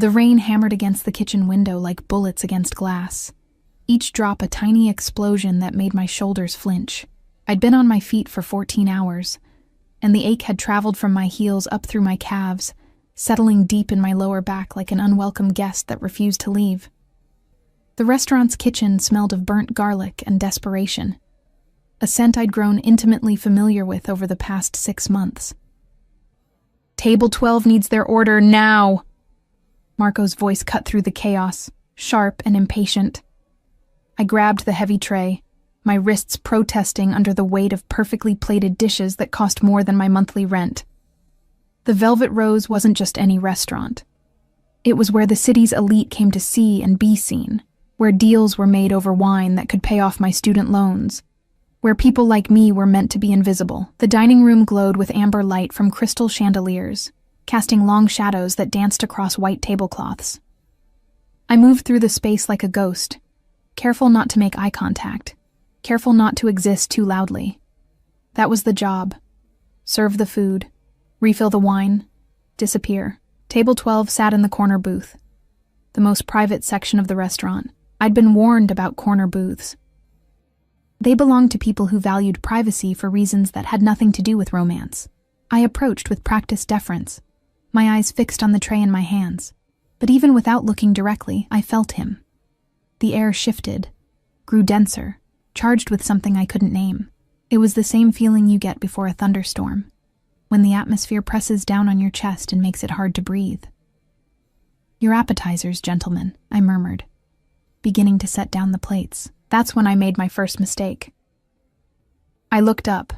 The rain hammered against the kitchen window like bullets against glass, each drop a tiny explosion that made my shoulders flinch. I'd been on my feet for 14 hours, and the ache had traveled from my heels up through my calves, settling deep in my lower back like an unwelcome guest that refused to leave. The restaurant's kitchen smelled of burnt garlic and desperation, a scent I'd grown intimately familiar with over the past 6 months. "Table 12 needs their order now!" Marco's voice cut through the chaos, sharp and impatient. I grabbed the heavy tray, my wrists protesting under the weight of perfectly plated dishes that cost more than my monthly rent. The Velvet Rose wasn't just any restaurant. It was where the city's elite came to see and be seen, where deals were made over wine that could pay off my student loans, where people like me were meant to be invisible. The dining room glowed with amber light from crystal chandeliers, casting long shadows that danced across white tablecloths. I moved through the space like a ghost, careful not to make eye contact, careful not to exist too loudly. That was the job. Serve the food, refill the wine, disappear. Table 12 sat in the corner booth, the most private section of the restaurant. I'd been warned about corner booths. They belonged to people who valued privacy for reasons that had nothing to do with romance. I approached with practiced deference, my eyes fixed on the tray in my hands. But even without looking directly, I felt him. The air shifted, grew denser, charged with something I couldn't name. It was the same feeling you get before a thunderstorm, when the atmosphere presses down on your chest and makes it hard to breathe. "Your appetizers, gentlemen," I murmured, beginning to set down the plates. That's when I made my first mistake. I looked up.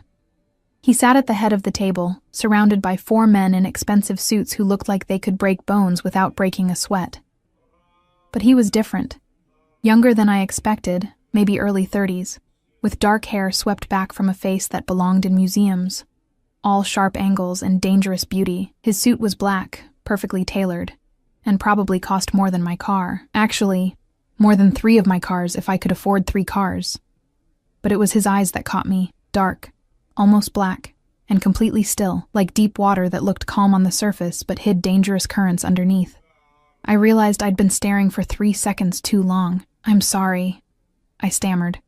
He sat at the head of the table, surrounded by 4 men in expensive suits who looked like they could break bones without breaking a sweat. But he was different. Younger than I expected, maybe early 30s, with dark hair swept back from a face that belonged in museums, all sharp angles and dangerous beauty. His suit was black, perfectly tailored, and probably cost more than my car. Actually, more than 3 of my cars if I could afford 3 cars. But it was his eyes that caught me, dark, almost black, and completely still, like deep water that looked calm on the surface but hid dangerous currents underneath. I realized I'd been staring for 3 seconds too long. "I'm sorry," I stammered,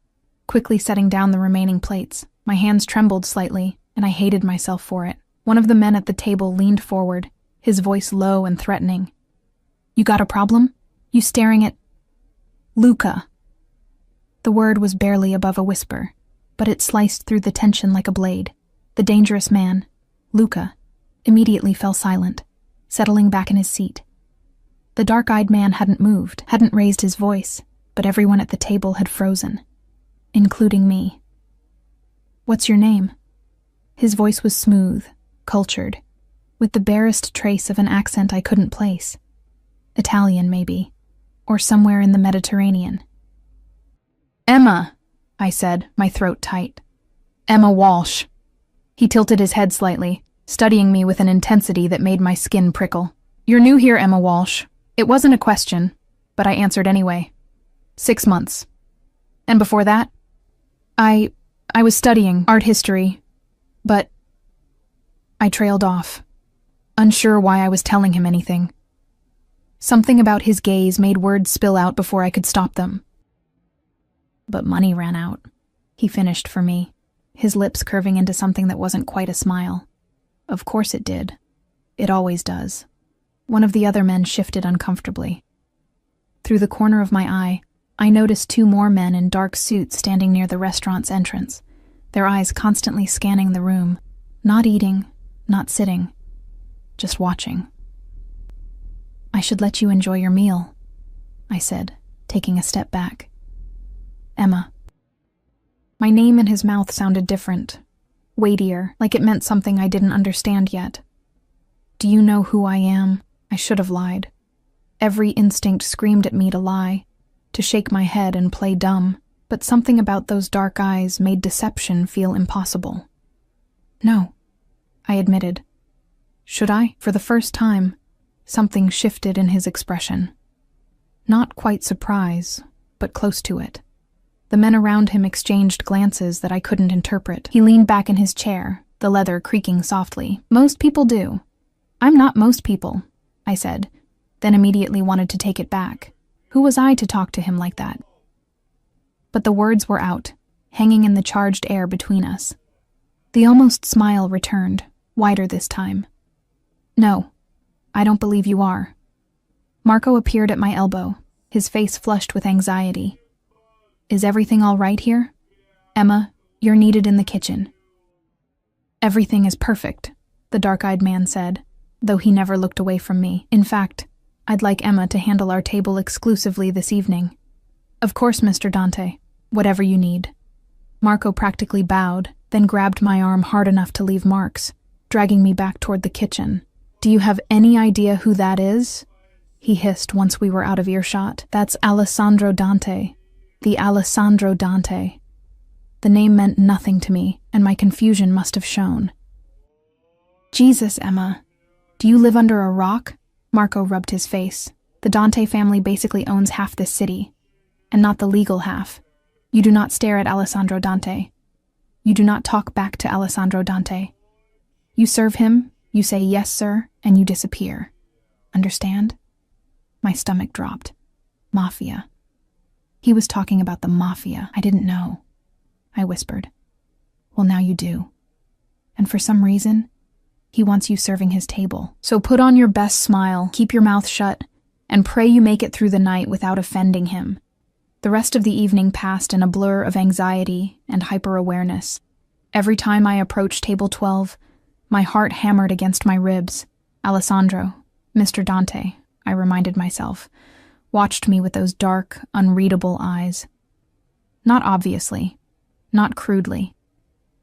quickly setting down the remaining plates. My hands trembled slightly, and I hated myself for it. One of the men at the table leaned forward, his voice low and threatening. "You got a problem? You staring at Luca." The word was barely above a whisper, but it sliced through the tension like a blade. The dangerous man, Luca, immediately fell silent, settling back in his seat. The dark-eyed man hadn't moved, hadn't raised his voice, but everyone at the table had frozen, including me. "What's your name?" His voice was smooth, cultured, with the barest trace of an accent I couldn't place. Italian, maybe, or somewhere in the Mediterranean. "Emma," I said, my throat tight. "Emma Walsh." He tilted his head slightly, studying me with an intensity that made my skin prickle. "You're new here, Emma Walsh." It wasn't a question, but I answered anyway. 6 months. "And before that?" I was studying art history, but I trailed off, unsure why I was telling him anything. Something about his gaze made words spill out before I could stop them. "But money ran out," he finished for me, his lips curving into something that wasn't quite a smile. "Of course it did. It always does." One of the other men shifted uncomfortably. Through the corner of my eye, I noticed 2 more men in dark suits standing near the restaurant's entrance, their eyes constantly scanning the room, not eating, not sitting, just watching. "I should let you enjoy your meal," I said, taking a step back. "Emma." My name in his mouth sounded different, weightier, like it meant something I didn't understand yet. "Do you know who I am?" I should have lied. Every instinct screamed at me to lie, to shake my head and play dumb, but something about those dark eyes made deception feel impossible. "No," I admitted. Should I? For the first time, something shifted in his expression. Not quite surprise, but close to it. The men around him exchanged glances that I couldn't interpret. He leaned back in his chair, the leather creaking softly. "Most people do." "I'm not most people," I said, then immediately wanted to take it back. Who was I to talk to him like that? But the words were out, hanging in the charged air between us. The almost smile returned, wider this time. No, I don't believe you are. Marco appeared at my elbow, his face flushed with anxiety. Is everything all right here? Emma, you're needed in the kitchen. Everything is perfect, the dark-eyed man said, though he never looked away from me. In fact, I'd like Emma to handle our table exclusively this evening. Of course, Mr. Dante, whatever you need. Marco practically bowed, then grabbed my arm hard enough to leave marks, dragging me back toward the kitchen. Do you have any idea who that is? He hissed once we were out of earshot. That's Alessandro Dante. The Alessandro Dante. The name meant nothing to me, and my confusion must have shown. Jesus, Emma. Do you live under a rock? Marco rubbed his face. The Dante family basically owns half this city, and not the legal half. You do not stare at Alessandro Dante. You do not talk back to Alessandro Dante. You serve him, you say yes, sir, and you disappear. Understand? My stomach dropped. Mafia. He was talking about the Mafia. I didn't know. I whispered. Well, now you do. And for some reason, he wants you serving his table. So put on your best smile, keep your mouth shut, and pray you make it through the night without offending him. The rest of the evening passed in a blur of anxiety and hyper-awareness. Every time I approached table 12, my heart hammered against my ribs. Alessandro, Mr. Dante, I reminded myself, watched me with those dark, unreadable eyes. Not obviously, not crudely,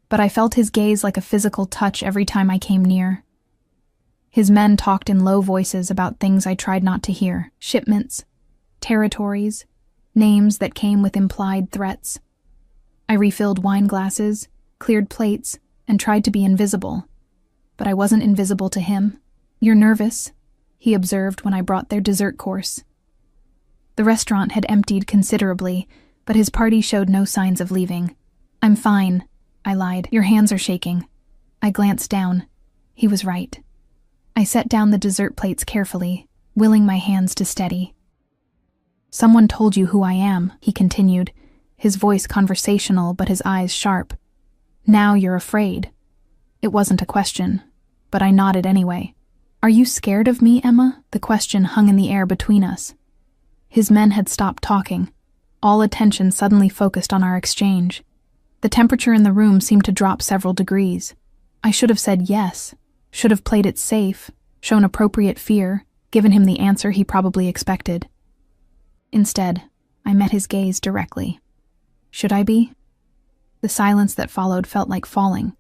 but I felt his gaze like a physical touch every time I came near. His men talked in low voices about things I tried not to hear: shipments, territories, names that came with implied threats. I refilled wine glasses, cleared plates, and tried to be invisible. But I wasn't invisible to him. You're nervous, he observed when I brought their dessert course. The restaurant had emptied considerably, but his party showed no signs of leaving. I'm fine, I lied. Your hands are shaking. I glanced down. He was right. I set down the dessert plates carefully, willing my hands to steady. Someone told you who I am, he continued, his voice conversational but his eyes sharp. Now you're afraid. It wasn't a question, but I nodded anyway. Are you scared of me, Emma? The question hung in the air between us. His men had stopped talking. All attention suddenly focused on our exchange. The temperature in the room seemed to drop several degrees. I should have said yes, should have played it safe, shown appropriate fear, given him the answer he probably expected. Instead, I met his gaze directly. Should I be? The silence that followed felt like falling,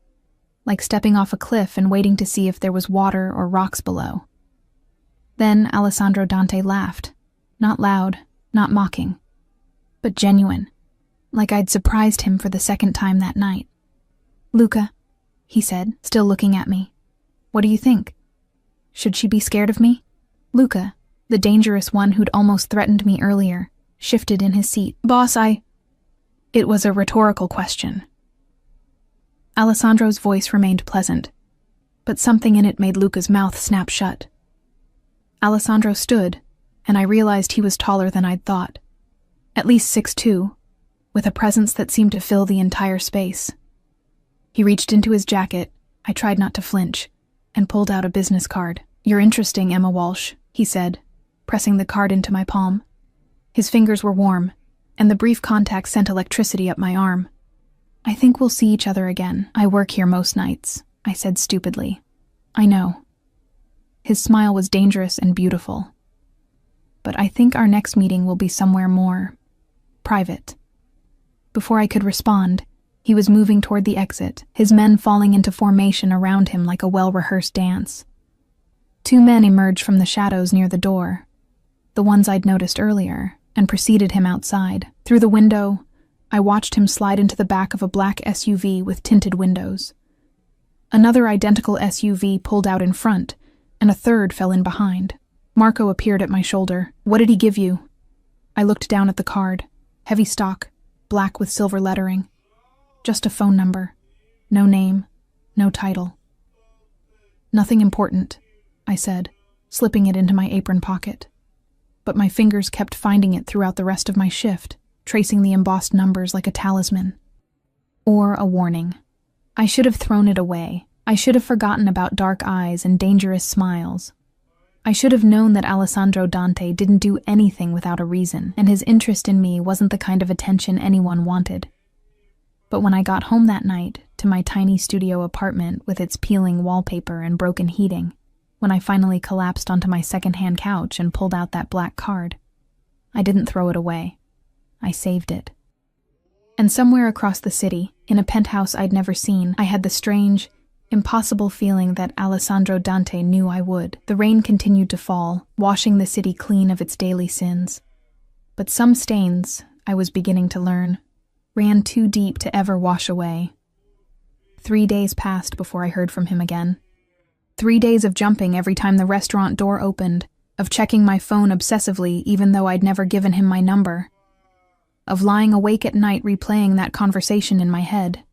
like stepping off a cliff and waiting to see if there was water or rocks below. Then Alessandro Dante laughed, not loud, not mocking, but genuine, like I'd surprised him for the second time that night. Luca, he said, still looking at me. What do you think? Should she be scared of me? Luca, the dangerous one who'd almost threatened me earlier, shifted in his seat. Boss, It was a rhetorical question. Alessandro's voice remained pleasant, but something in it made Luca's mouth snap shut. Alessandro stood, and I realized he was taller than I'd thought. At least 6'2", with a presence that seemed to fill the entire space. He reached into his jacket, I tried not to flinch, and pulled out a business card. You're interesting, Emma Walsh, he said, pressing the card into my palm. His fingers were warm, and the brief contact sent electricity up my arm. I think we'll see each other again. I work here most nights, I said stupidly. I know. His smile was dangerous and beautiful. But I think our next meeting will be somewhere more private. Before I could respond, he was moving toward the exit, his men falling into formation around him like a well-rehearsed dance. 2 men emerged from the shadows near the door, the ones I'd noticed earlier, and preceded him outside. Through the window, I watched him slide into the back of a black SUV with tinted windows. Another identical SUV pulled out in front, and a third fell in behind. Marco appeared at my shoulder. What did he give you? I looked down at the card. Heavy stock, black with silver lettering. Just a phone number. No name, no title. Nothing important, I said, slipping it into my apron pocket. But my fingers kept finding it throughout the rest of my shift, tracing the embossed numbers like a talisman. Or a warning. I should have thrown it away. I should have forgotten about dark eyes and dangerous smiles. I should have known that Alessandro Dante didn't do anything without a reason, and his interest in me wasn't the kind of attention anyone wanted. But when I got home that night, to my tiny studio apartment with its peeling wallpaper and broken heating, when I finally collapsed onto my second-hand couch and pulled out that black card, I didn't throw it away. I saved it. And somewhere across the city, in a penthouse I'd never seen, I had the strange, impossible feeling that Alessandro Dante knew I would. The rain continued to fall, washing the city clean of its daily sins. But some stains, I was beginning to learn, ran too deep to ever wash away. 3 days passed before I heard from him again. 3 days of jumping every time the restaurant door opened, of checking my phone obsessively even though I'd never given him my number, of lying awake at night replaying that conversation in my head.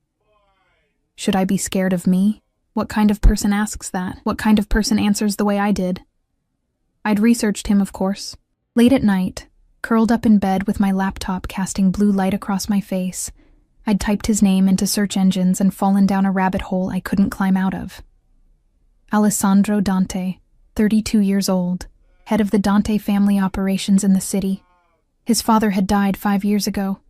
Should I be scared of me? What kind of person asks that? What kind of person answers the way I did? I'd researched him, of course. Late at night, curled up in bed with my laptop casting blue light across my face, I'd typed his name into search engines and fallen down a rabbit hole I couldn't climb out of. Alessandro Dante, 32 years old, head of the Dante family operations in the city. His father had died 5 years ago.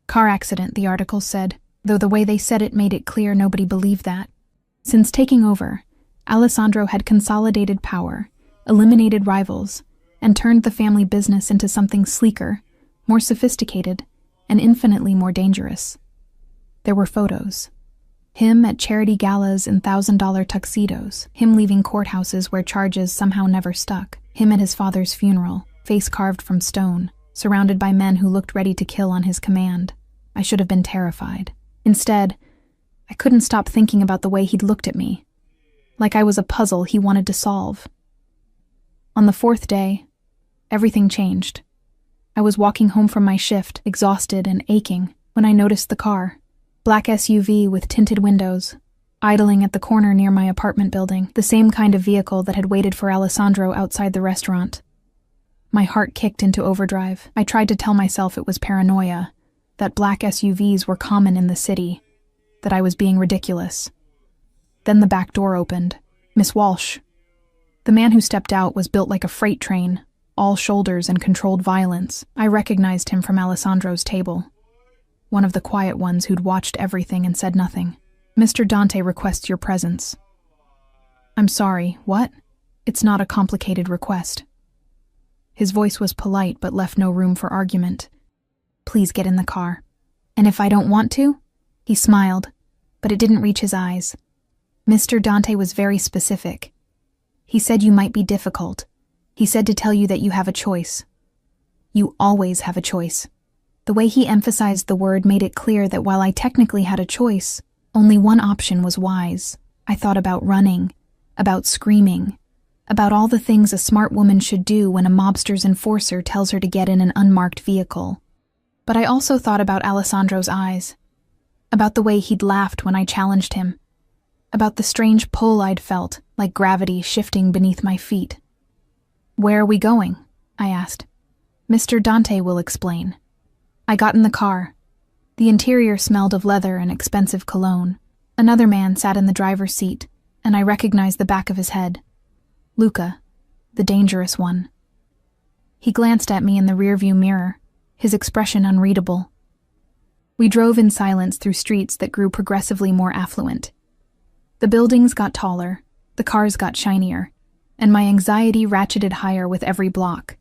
Car accident, the article said, though the way they said it made it clear nobody believed that. Since taking over, Alessandro had consolidated power, eliminated rivals, and turned the family business into something sleeker, more sophisticated, and infinitely more dangerous. There were photos. Him at charity galas in $1,000 tuxedos, him leaving courthouses where charges somehow never stuck, him at his father's funeral, face carved from stone, surrounded by men who looked ready to kill on his command. I should have been terrified. Instead, I couldn't stop thinking about the way he'd looked at me, like I was a puzzle he wanted to solve. On the 4th day, everything changed. I was walking home from my shift, exhausted and aching, when I noticed the car. Black SUV with tinted windows, idling at the corner near my apartment building, the same kind of vehicle that had waited for Alessandro outside the restaurant. My heart kicked into overdrive. I tried to tell myself it was paranoia, that black SUVs were common in the city, that I was being ridiculous. Then the back door opened. Miss Walsh. The man who stepped out was built like a freight train, all shoulders and controlled violence. I recognized him from Alessandro's table. One of the quiet ones who'd watched everything and said nothing. Mr. Dante requests your presence. I'm sorry, what? It's not a complicated request. His voice was polite but left no room for argument. Please get in the car. And if I don't want to? He smiled, but it didn't reach his eyes. Mr. Dante was very specific. He said you might be difficult. He said to tell you that you have a choice. You always have a choice. The way he emphasized the word made it clear that while I technically had a choice, only one option was wise. I thought about running, about screaming, about all the things a smart woman should do when a mobster's enforcer tells her to get in an unmarked vehicle. But I also thought about Alessandro's eyes, about the way he'd laughed when I challenged him, about the strange pull I'd felt, like gravity shifting beneath my feet. Where are we going? I asked. Mr. Dante will explain. I got in the car. The interior smelled of leather and expensive cologne. Another man sat in the driver's seat, and I recognized the back of his head. Luca, the dangerous one. He glanced at me in the rearview mirror, his expression unreadable. We drove in silence through streets that grew progressively more affluent. The buildings got taller, the cars got shinier, and my anxiety ratcheted higher with every block.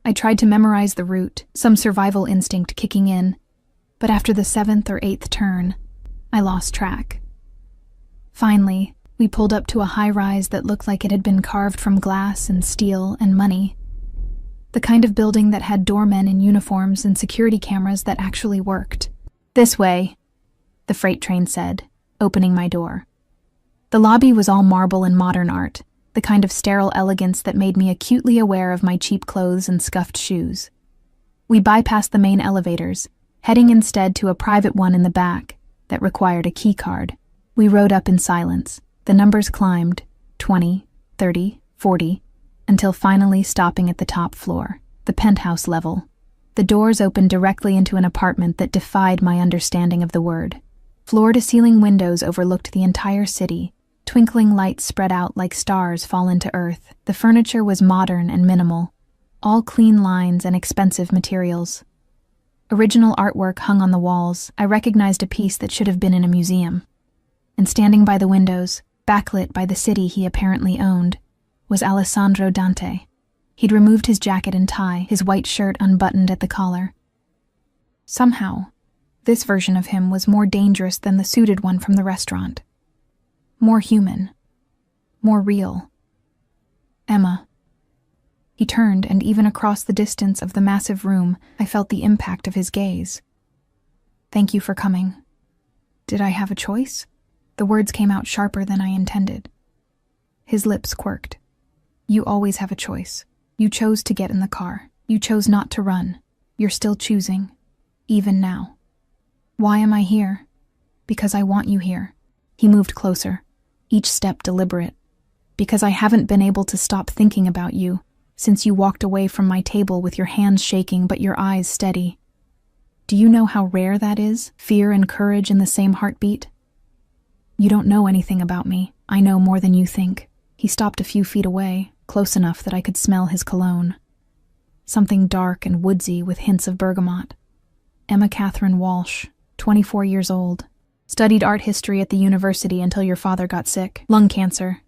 I tried to memorize the route, some survival instinct kicking in, but after the 7th or 8th turn, I lost track. Finally, we pulled up to a high-rise that looked like it had been carved from glass and steel and money. The kind of building that had doormen in uniforms and security cameras that actually worked. This way, the freight train said, opening my door. The lobby was all marble and modern art, the kind of sterile elegance that made me acutely aware of my cheap clothes and scuffed shoes. We bypassed the main elevators, heading instead to a private one in the back that required a key card. We rode up in silence. The numbers climbed, 20, 30, 40, until finally stopping at the top floor, the penthouse level. The doors opened directly into an apartment that defied my understanding of the word. Floor-to-ceiling windows overlooked the entire city. Twinkling lights spread out like stars fallen to earth. The furniture was modern and minimal, all clean lines and expensive materials. Original artwork hung on the walls. I recognized a piece that should have been in a museum. And standing by the windows, backlit by the city he apparently owned, was Alessandro Dante. He'd removed his jacket and tie, his white shirt unbuttoned at the collar. Somehow, this version of him was more dangerous than the suited one from the restaurant. More human. More real. Emma. He turned, and even across the distance of the massive room, I felt the impact of his gaze. Thank you for coming. Did I have a choice? The words came out sharper than I intended. His lips quirked. You always have a choice. You chose to get in the car. You chose not to run. You're still choosing. Even now. Why am I here? Because I want you here. He moved closer, each step deliberate. Because I haven't been able to stop thinking about you since you walked away from my table with your hands shaking but your eyes steady. Do you know how rare that is? Fear and courage in the same heartbeat? You don't know anything about me. I know more than you think. He stopped a few feet away, close enough that I could smell his cologne. Something dark and woodsy with hints of bergamot. Emma Catherine Walsh, 24 years old. Studied art history at the university until your father got sick. Lung cancer.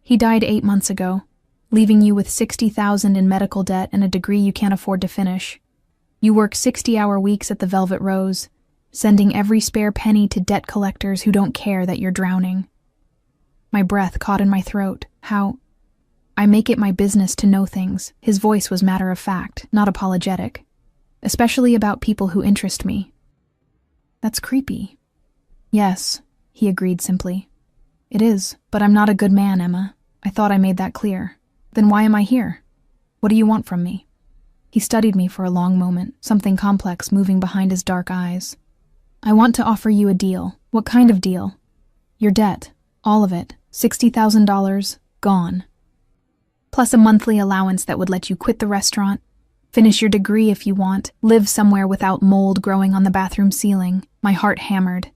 He died 8 months ago, leaving you with $60,000 in medical debt and a degree you can't afford to finish. You work 60-hour weeks at the Velvet Rose, sending every spare penny to debt collectors who don't care that you're drowning. My breath caught in my throat. How? I make it my business to know things. His voice was matter-of-fact, not apologetic. Especially about people who interest me. That's creepy. Yes, he agreed simply. It is, but I'm not a good man, Emma. I thought I made that clear. Then why am I here? What do you want from me? He studied me for a long moment, something complex moving behind his dark eyes. I want to offer you a deal. What kind of deal? Your debt. All of it. $60,000, gone. Plus a monthly allowance that would let you quit the restaurant, finish your degree if you want, live somewhere without mold growing on the bathroom ceiling. My heart hammered.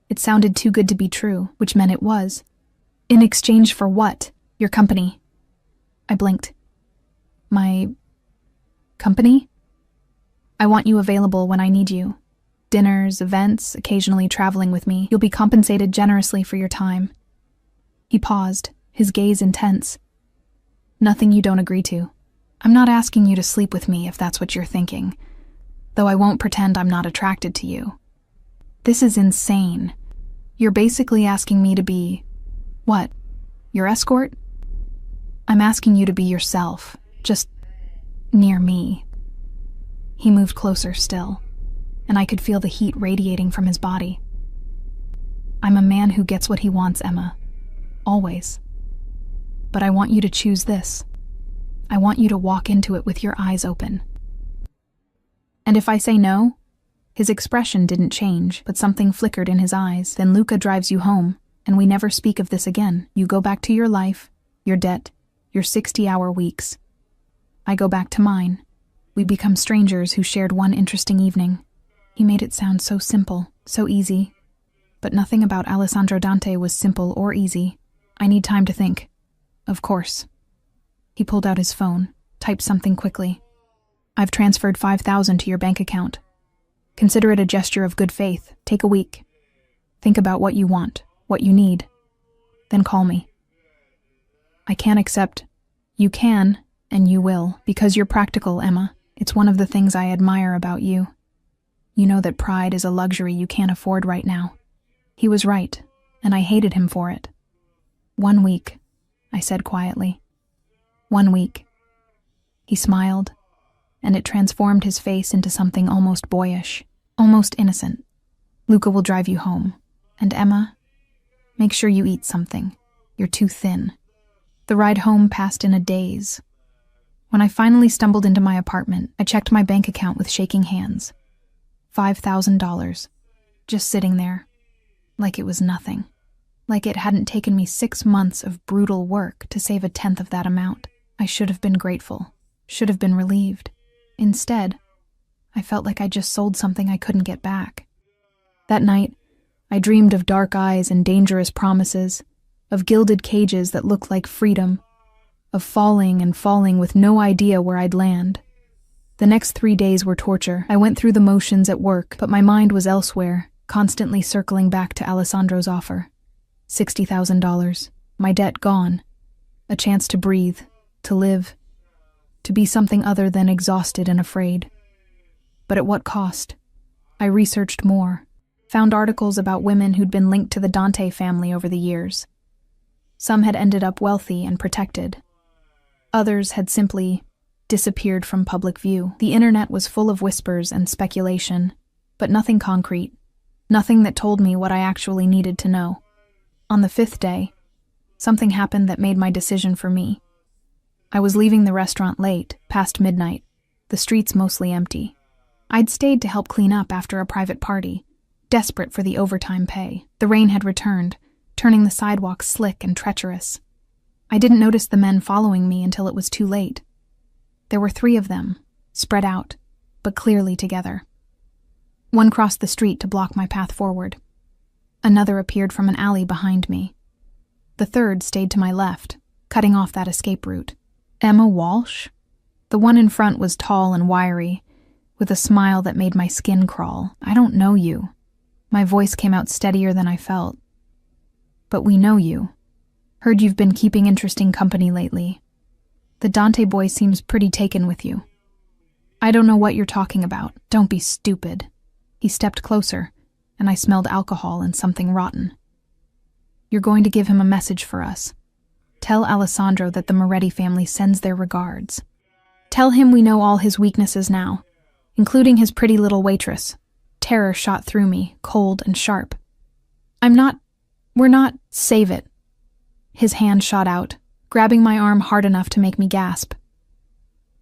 It sounded too good to be true, which meant it was. In exchange for what? Your company. I blinked. My company? I want you available when I need you. Dinners, events, occasionally traveling with me. You'll be compensated generously for your time. He paused, his gaze intense. Nothing you don't agree to. I'm not asking you to sleep with me if that's what you're thinking, though I won't pretend I'm not attracted to you. This is insane. You're basically asking me to be... what? Your escort? I'm asking you to be yourself, just near me. He moved closer still, and I could feel the heat radiating from his body. I'm a man who gets what he wants, Emma. Always. But I want you to choose this. I want you to walk into it with your eyes open. And if I say no? His expression didn't change, but something flickered in his eyes. Then Luca drives you home, and we never speak of this again. You go back to your life, your debt, your 60-hour weeks. I go back to mine. We become strangers who shared one interesting evening. He made it sound so simple, so easy. But nothing about Alessandro Dante was simple or easy. I need time to think. Of course. He pulled out his phone, typed something quickly. I've transferred $5,000 to your bank account. Consider it a gesture of good faith. Take a week. Think about what you want, what you need. Then call me. I can't accept. You can, and you will, because you're practical, Emma. It's one of the things I admire about you. You know that pride is a luxury you can't afford right now. He was right, and I hated him for it. 1 week, I said quietly. 1 week. He smiled, and it transformed his face into something almost boyish, almost innocent. Luca will drive you home. And Emma, make sure you eat something. You're too thin. The ride home passed in a daze. When I finally stumbled into my apartment, I checked my bank account with shaking hands. $5,000. Just sitting there. Like it was nothing. Like it hadn't taken me 6 months of brutal work to save 1/10 of that amount. I should have been grateful, should have been relieved. Instead, I felt like I just sold something I couldn't get back. That night, I dreamed of dark eyes and dangerous promises, of gilded cages that looked like freedom, of falling and falling with no idea where I'd land. The next 3 days were torture. I went through the motions at work, but my mind was elsewhere, constantly circling back to Alessandro's offer. $60,000, my debt gone, a chance to breathe, to live, to be something other than exhausted and afraid. But at what cost? I researched more, found articles about women who'd been linked to the Dante family over the years. Some had ended up wealthy and protected. Others had simply disappeared from public view. The internet was full of whispers and speculation, but nothing concrete, nothing that told me what I actually needed to know. On the 5th day, something happened that made my decision for me. I was leaving the restaurant late, past midnight, the streets mostly empty. I'd stayed to help clean up after a private party, desperate for the overtime pay. The rain had returned, turning the sidewalks slick and treacherous. I didn't notice the men following me until it was too late. There were 3 of them, spread out, but clearly together. One crossed the street to block my path forward. Another appeared from an alley behind me. The third stayed to my left, cutting off that escape route. Emma Walsh? The one in front was tall and wiry, with a smile that made my skin crawl. I don't know you. My voice came out steadier than I felt. But we know you. Heard you've been keeping interesting company lately. The Dante boy seems pretty taken with you. I don't know what you're talking about. Don't be stupid. He stepped closer, and I smelled alcohol and something rotten. You're going to give him a message for us. Tell Alessandro that the Moretti family sends their regards. Tell him we know all his weaknesses now, including his pretty little waitress. Terror shot through me, cold and sharp. We're not, save it. His hand shot out, grabbing my arm hard enough to make me gasp.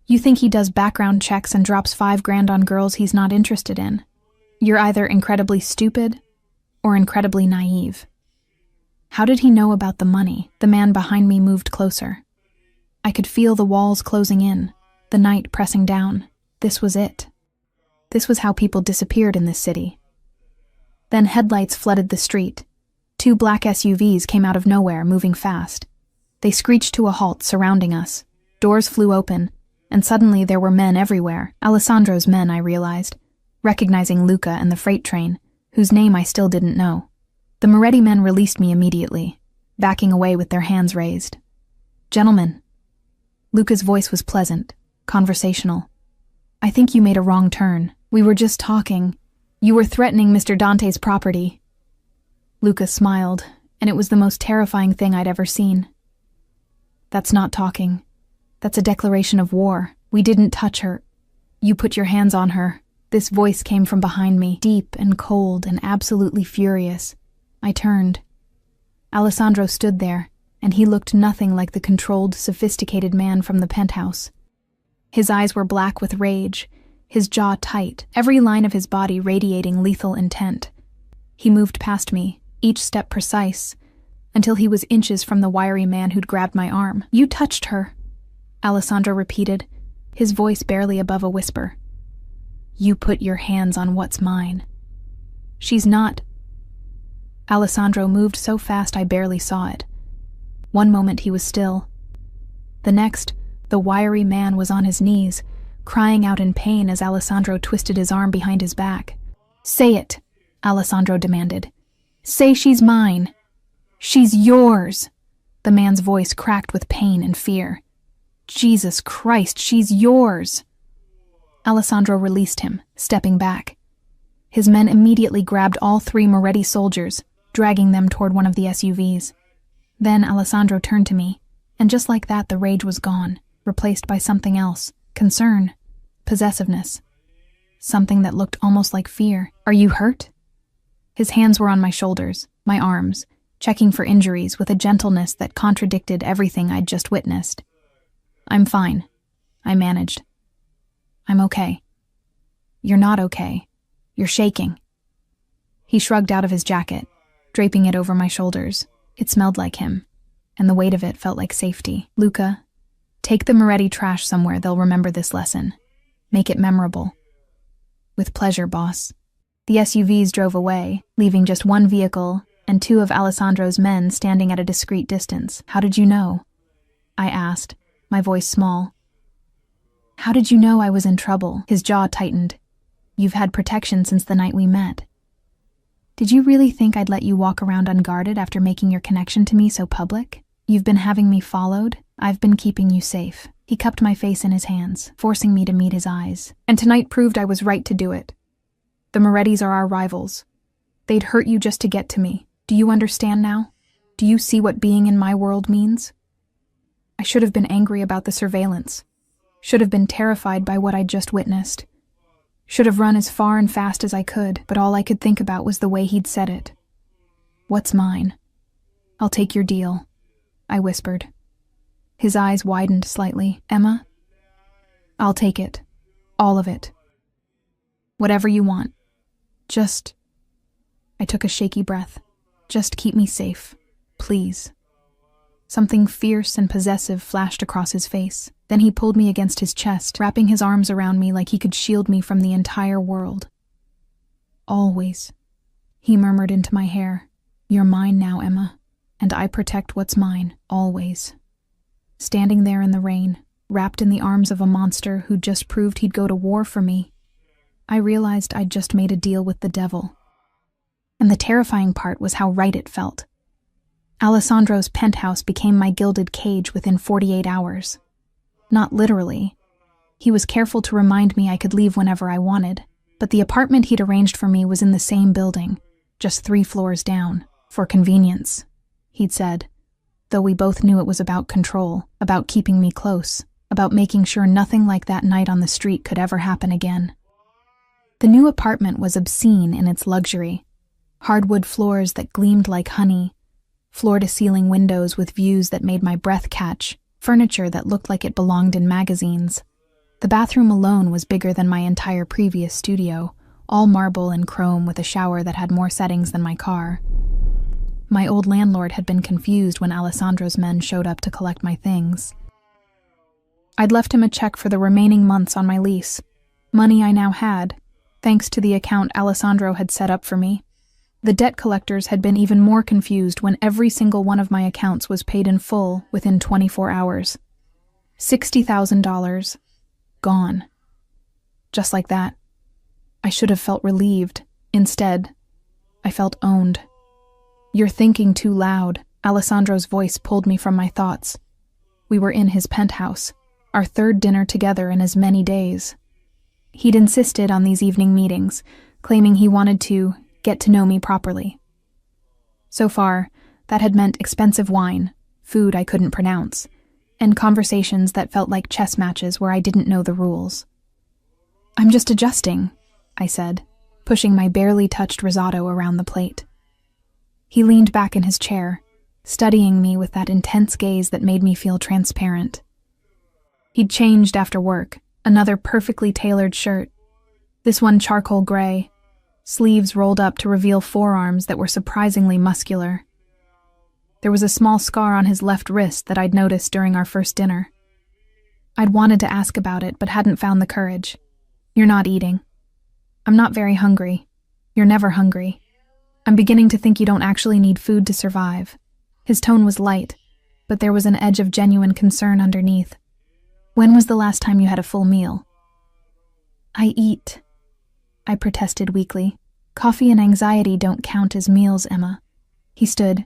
You think he does background checks and drops $5,000 on girls he's not interested in? You're either incredibly stupid or incredibly naive. How did he know about the money? The man behind me moved closer. I could feel the walls closing in, the night pressing down. This was it. This was how people disappeared in this city. Then headlights flooded the street. 2 black SUVs came out of nowhere, moving fast. They screeched to a halt, surrounding us. Doors flew open, and suddenly there were men everywhere. Alessandro's men, I realized, recognizing Luca and the freight train, whose name I still didn't know. The Moretti men released me immediately, backing away with their hands raised. Gentlemen. Luca's voice was pleasant, conversational. I think you made a wrong turn. We were just talking. You were threatening Mr. Dante's property. Luca smiled, and it was the most terrifying thing I'd ever seen. That's not talking. That's a declaration of war. We didn't touch her. You put your hands on her. This voice came from behind me, deep and cold and absolutely furious. I turned. Alessandro stood there, and he looked nothing like the controlled, sophisticated man from the penthouse. His eyes were black with rage, his jaw tight, every line of his body radiating lethal intent. He moved past me, each step precise, until he was inches from the wiry man who'd grabbed my arm. You touched her, Alessandro repeated, his voice barely above a whisper. You put your hands on what's mine. She's not. Alessandro moved so fast I barely saw it. One moment he was still. The next, the wiry man was on his knees, crying out in pain as Alessandro twisted his arm behind his back. Say it, Alessandro demanded. Say she's mine. She's yours. The man's voice cracked with pain and fear. Jesus Christ, she's yours. Alessandro released him, stepping back. His men immediately grabbed all 3 Moretti soldiers, dragging them toward one of the SUVs. Then Alessandro turned to me, and just like that the rage was gone, replaced by something else. Concern. Possessiveness. Something that looked almost like fear. Are you hurt? His hands were on my shoulders, my arms, checking for injuries with a gentleness that contradicted everything I'd just witnessed. I'm fine, I managed. I'm okay. You're not okay. You're shaking. He shrugged out of his jacket, draping it over my shoulders. It smelled like him, and the weight of it felt like safety. Luca, Take the Moretti trash somewhere they'll remember this lesson. Make it memorable. With pleasure, boss. The SUVs drove away, leaving just one vehicle and two of Alessandro's men standing at a discreet distance. How did you know? I asked, my voice small. How did you know I was in trouble? His jaw tightened. You've had protection since the night we met. Did you really think I'd let you walk around unguarded after making your connection to me so public? You've been having me followed. I've been keeping you safe. He cupped my face in his hands, forcing me to meet his eyes. And tonight proved I was right to do it. The Morettis are our rivals. They'd hurt you just to get to me. Do you understand now? Do you see what being in my world means? I should have been angry about the surveillance. Should have been terrified by what I'd just witnessed. Should have run as far and fast as I could, but all I could think about was the way he'd said it. What's mine? I'll take your deal, I whispered. His eyes widened slightly. Emma? I'll take it. All of it. Whatever you want. I took a shaky breath. Just keep me safe, please. Something fierce and possessive flashed across his face. Then he pulled me against his chest, wrapping his arms around me like he could shield me from the entire world. Always, he murmured into my hair. You're mine now, Emma, and I protect what's mine, always. Standing there in the rain, wrapped in the arms of a monster who'd just proved he'd go to war for me, I realized I'd just made a deal with the devil. And the terrifying part was how right it felt. Alessandro's penthouse became my gilded cage within 48 hours. Not literally. He was careful to remind me I could leave whenever I wanted, but the apartment he'd arranged for me was in the same building, just 3 floors down, for convenience, he'd said, though we both knew it was about control, about keeping me close, about making sure nothing like that night on the street could ever happen again. The new apartment was obscene in its luxury. Hardwood floors that gleamed like honey, floor-to-ceiling windows with views that made my breath catch, furniture that looked like it belonged in magazines. The bathroom alone was bigger than my entire previous studio, all marble and chrome with a shower that had more settings than my car. My old landlord had been confused when Alessandro's men showed up to collect my things. I'd left him a check for the remaining months on my lease, money I now had, thanks to the account Alessandro had set up for me. The debt collectors had been even more confused when every single one of my accounts was paid in full within 24 hours. $60,000. Gone. Just like that. I should have felt relieved. Instead, I felt owned. You're thinking too loud. Alessandro's voice pulled me from my thoughts. We were in his penthouse, our 3rd dinner together in as many days. He'd insisted on these evening meetings, claiming he wanted to get to know me properly. So far, that had meant expensive wine, food I couldn't pronounce, and conversations that felt like chess matches where I didn't know the rules. I'm just adjusting, I said, pushing my barely touched risotto around the plate. He leaned back in his chair, studying me with that intense gaze that made me feel transparent. He'd changed after work, another perfectly tailored shirt, this one charcoal gray, sleeves rolled up to reveal forearms that were surprisingly muscular. There was a small scar on his left wrist that I'd noticed during our first dinner. I'd wanted to ask about it, but hadn't found the courage. You're not eating. I'm not very hungry. You're never hungry. I'm beginning to think you don't actually need food to survive. His tone was light, but there was an edge of genuine concern underneath. When was the last time you had a full meal? I eat, I protested weakly. Coffee and anxiety don't count as meals, Emma. He stood,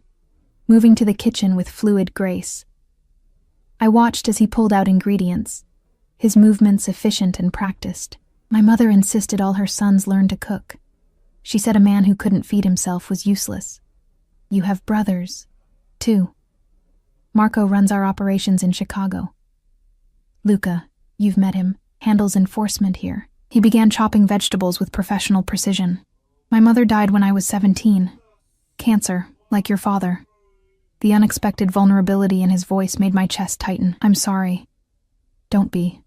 moving to the kitchen with fluid grace. I watched as he pulled out ingredients, his movements efficient and practiced. My mother insisted all her sons learn to cook. She said a man who couldn't feed himself was useless. You have brothers, too. Marco runs our operations in Chicago. Luca, you've met him, handles enforcement here. He began chopping vegetables with professional precision. My mother died when I was 17. Cancer, like your father. The unexpected vulnerability in his voice made my chest tighten. I'm sorry. Don't be.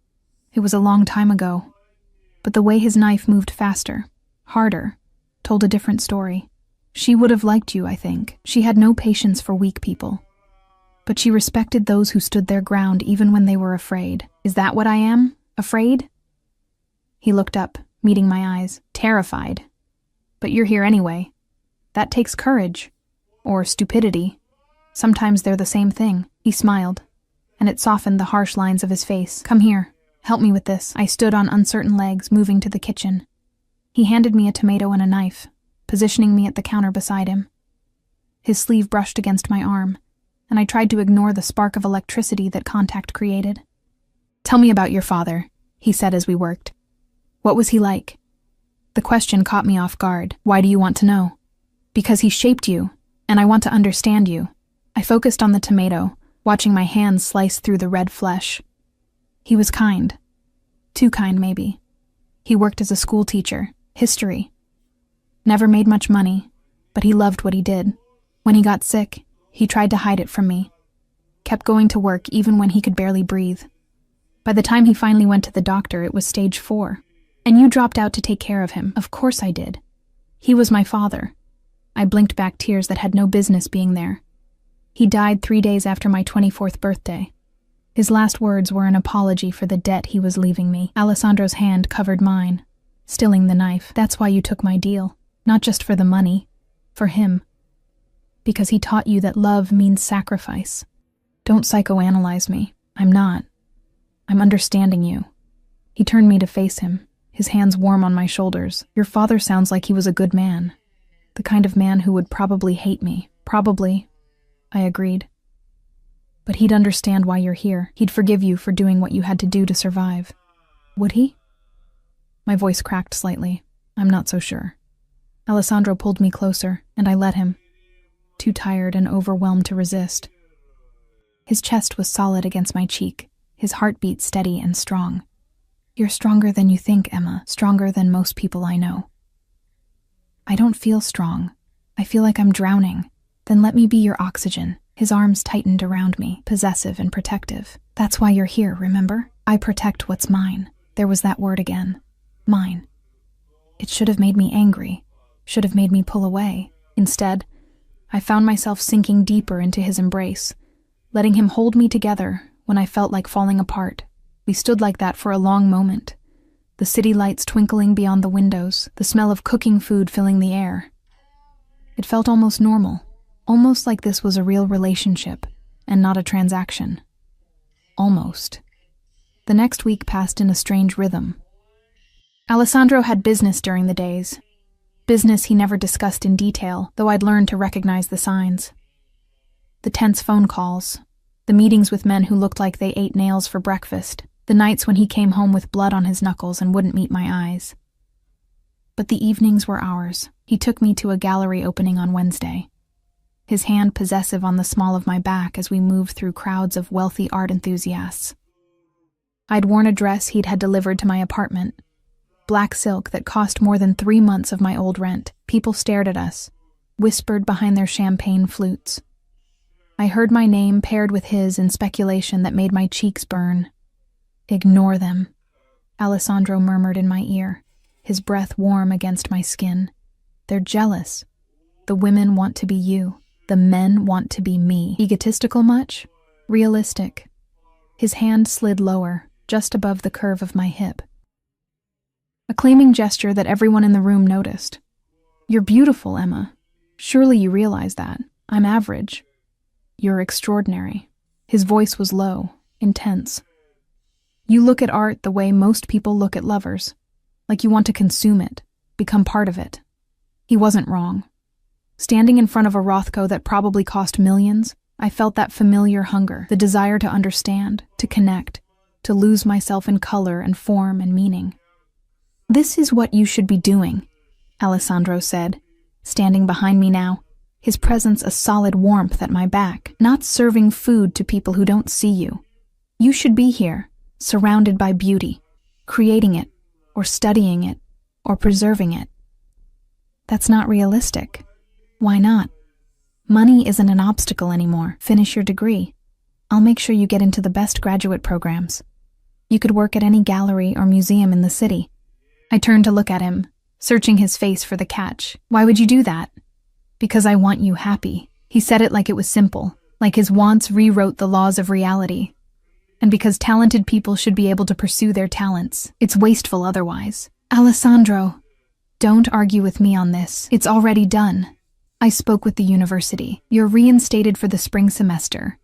It was a long time ago. But the way his knife moved faster, harder, told a different story. She would have liked you, I think. She had no patience for weak people. But she respected those who stood their ground even when they were afraid. Is that what I am? Afraid? He looked up, meeting my eyes, terrified. But you're here anyway. That takes courage. Or stupidity. Sometimes they're the same thing. He smiled, and it softened the harsh lines of his face. Come here. Help me with this. I stood on uncertain legs, moving to the kitchen. He handed me a tomato and a knife, positioning me at the counter beside him. His sleeve brushed against my arm, and I tried to ignore the spark of electricity that contact created. Tell me about your father, he said as we worked. What was he like? The question caught me off guard. Why do you want to know? Because he shaped you, and I want to understand you. I focused on the tomato, watching my hands slice through the red flesh. He was kind. Too kind, maybe. He worked as a school teacher, history. Never made much money, but he loved what he did. When he got sick, he tried to hide it from me. Kept going to work even when he could barely breathe. By the time he finally went to the doctor, it was stage 4. And you dropped out to take care of him. Of course I did. He was my father. I blinked back tears that had no business being there. He died 3 days after my 24th birthday. His last words were an apology for the debt he was leaving me. Alessandro's hand covered mine, stilling the knife. That's why you took my deal. Not just for the money. For him. Because he taught you that love means sacrifice. Don't psychoanalyze me. I'm not. I'm understanding you. He turned me to face him, his hands warm on my shoulders. Your father sounds like he was a good man. The kind of man who would probably hate me. Probably. I agreed. But he'd understand why you're here. He'd forgive you for doing what you had to do to survive. Would he? My voice cracked slightly. I'm not so sure. Alessandro pulled me closer, and I let him, too tired and overwhelmed to resist. His chest was solid against my cheek, his heartbeat steady and strong. You're stronger than you think, Emma. Stronger than most people I know. I don't feel strong. I feel like I'm drowning. Then let me be your oxygen. His arms tightened around me, possessive and protective. That's why you're here, remember? I protect what's mine. There was that word again. Mine. It should have made me angry. Should have made me pull away. Instead, I found myself sinking deeper into his embrace, letting him hold me together when I felt like falling apart. We stood like that for a long moment, the city lights twinkling beyond the windows, the smell of cooking food filling the air. It felt almost normal, almost like this was a real relationship and not a transaction. Almost. The next week passed in a strange rhythm. Alessandro had business during the days. Business he never discussed in detail, though I'd learned to recognize the signs. The tense phone calls, the meetings with men who looked like they ate nails for breakfast, the nights when he came home with blood on his knuckles and wouldn't meet my eyes. But the evenings were ours. He took me to a gallery opening on Wednesday, his hand possessive on the small of my back as we moved through crowds of wealthy art enthusiasts. I'd worn a dress he'd had delivered to my apartment, black silk that cost more than 3 months of my old rent. People stared at us, whispered behind their champagne flutes. I heard my name paired with his in speculation that made my cheeks burn. Ignore them, Alessandro murmured in my ear, his breath warm against my skin. They're jealous. The women want to be you. The men want to be me. Egotistical much? Realistic. His hand slid lower, just above the curve of my hip. A claiming gesture that everyone in the room noticed. You're beautiful, Emma. Surely you realize that. I'm average. You're extraordinary. His voice was low, intense. You look at art the way most people look at lovers, like you want to consume it, become part of it. He wasn't wrong. Standing in front of a Rothko that probably cost millions, I felt that familiar hunger, the desire to understand, to connect, to lose myself in color and form and meaning. This is what you should be doing, Alessandro said, standing behind me now, his presence a solid warmth at my back, not serving food to people who don't see you. You should be here, surrounded by beauty, creating it, or studying it, or preserving it. That's not realistic. Why not? Money isn't an obstacle anymore. Finish your degree. I'll make sure you get into the best graduate programs. You could work at any gallery or museum in the city. I turned to look at him, searching his face for the catch. Why would you do that? Because I want you happy. He said it like it was simple, like his wants rewrote the laws of reality. And because talented people should be able to pursue their talents, it's wasteful otherwise. Alessandro, don't argue with me on this. It's already done. I spoke with the university. You're reinstated for the spring semester.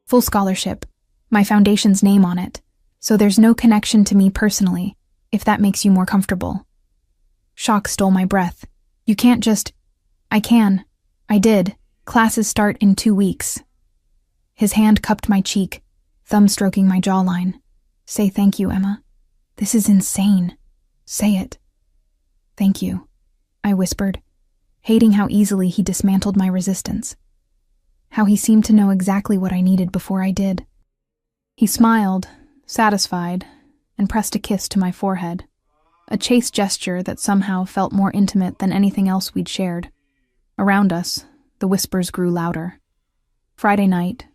Full scholarship. My foundation's name on it. So there's no connection to me personally, if that makes you more comfortable. Shock stole my breath. You can't just... I can. I did. Classes start in 2 weeks. His hand cupped my cheek, thumb stroking my jawline. Say thank you, Emma. This is insane. Say it. Thank you, I whispered, hating how easily he dismantled my resistance. How he seemed to know exactly what I needed before I did. He smiled, satisfied, and pressed a kiss to my forehead, a chaste gesture that somehow felt more intimate than anything else we'd shared. Around us, the whispers grew louder. Friday night,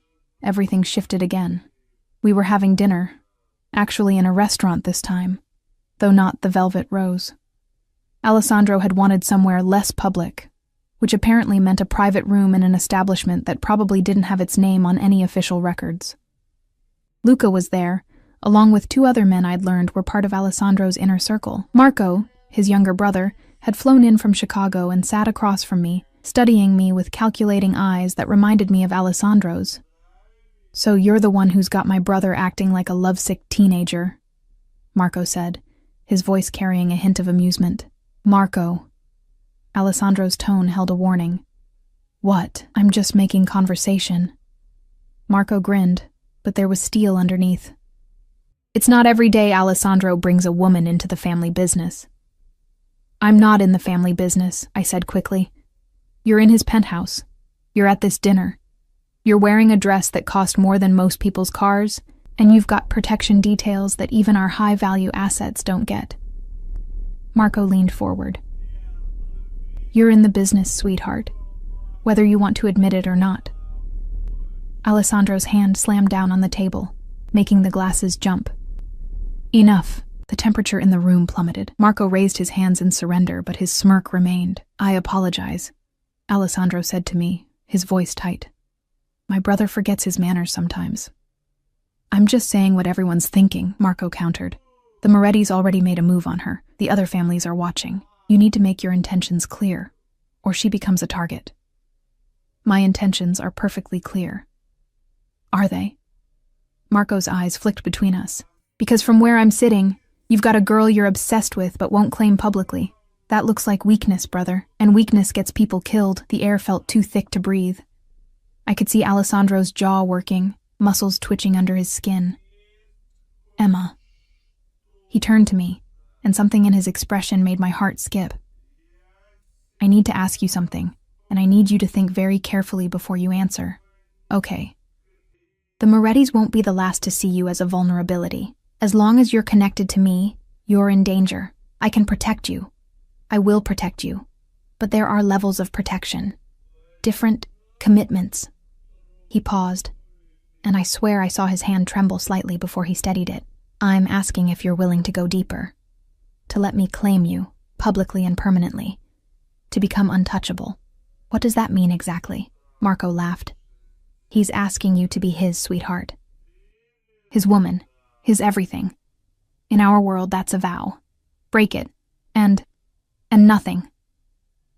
everything shifted again. We were having dinner, actually in a restaurant this time, though not the Velvet Rose. Alessandro had wanted somewhere less public, which apparently meant a private room in an establishment that probably didn't have its name on any official records. Luca was there, along with 2 other men I'd learned were part of Alessandro's inner circle. Marco, his younger brother, had flown in from Chicago and sat across from me, studying me with calculating eyes that reminded me of Alessandro's. So you're the one who's got my brother acting like a lovesick teenager, Marco said, his voice carrying a hint of amusement. Marco. Alessandro's tone held a warning. What? I'm just making conversation. Marco grinned, but there was steel underneath. It's not every day Alessandro brings a woman into the family business. I'm not in the family business, I said quickly. You're in his penthouse. You're at this dinner. You're wearing a dress that cost more than most people's cars, and you've got protection details that even our high-value assets don't get. Marco leaned forward. You're in the business, sweetheart, whether you want to admit it or not. Alessandro's hand slammed down on the table, making the glasses jump. Enough. The temperature in the room plummeted. Marco raised his hands in surrender, but his smirk remained. I apologize, Alessandro said to me, his voice tight. My brother forgets his manners sometimes. I'm just saying what everyone's thinking, Marco countered. The Moretti's already made a move on her. The other families are watching. You need to make your intentions clear, or she becomes a target. My intentions are perfectly clear. Are they? Marco's eyes flicked between us. Because from where I'm sitting, you've got a girl you're obsessed with but won't claim publicly. That looks like weakness, brother, and weakness gets people killed. The air felt too thick to breathe. I could see Alessandro's jaw working, muscles twitching under his skin. Emma. He turned to me, and something in his expression made my heart skip. I need to ask you something, and I need you to think very carefully before you answer. Okay. The Moretti's won't be the last to see you as a vulnerability. As long as you're connected to me, you're in danger. I can protect you. I will protect you. But there are levels of protection. Different commitments. He paused, and I swear I saw his hand tremble slightly before he steadied it. I'm asking if you're willing to go deeper. To let me claim you, publicly and permanently. To become untouchable. What does that mean exactly? Marco laughed. He's asking you to be his sweetheart. His woman. His everything. In our world, that's a vow. Break it. And nothing.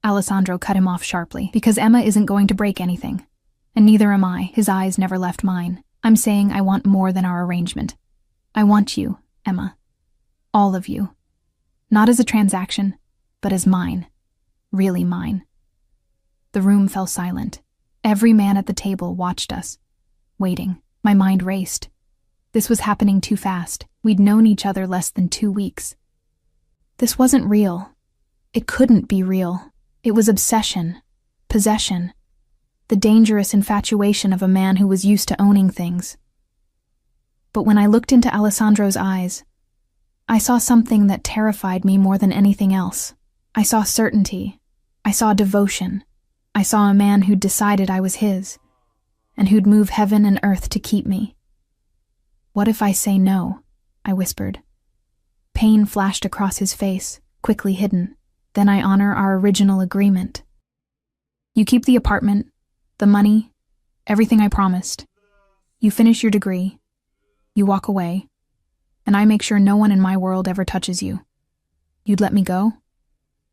Alessandro cut him off sharply. Because Emma isn't going to break anything. And neither am I. His eyes never left mine. I'm saying I want more than our arrangement. I want you, Emma. All of you. Not as a transaction, but as mine. Really mine. The room fell silent. Every man at the table watched us, waiting. My mind raced. This was happening too fast. We'd known each other less than 2 weeks. This wasn't real. It couldn't be real. It was obsession, possession, the dangerous infatuation of a man who was used to owning things. But when I looked into Alessandro's eyes, I saw something that terrified me more than anything else. I saw certainty. I saw devotion. I saw a man who'd decided I was his, and who'd move heaven and earth to keep me. What if I say no? I whispered. Pain flashed across his face, quickly hidden. Then I honor our original agreement. You keep the apartment, the money, Everything I promised. You finish your degree, you walk away, and I make sure no one in my world ever touches you. You'd let me go?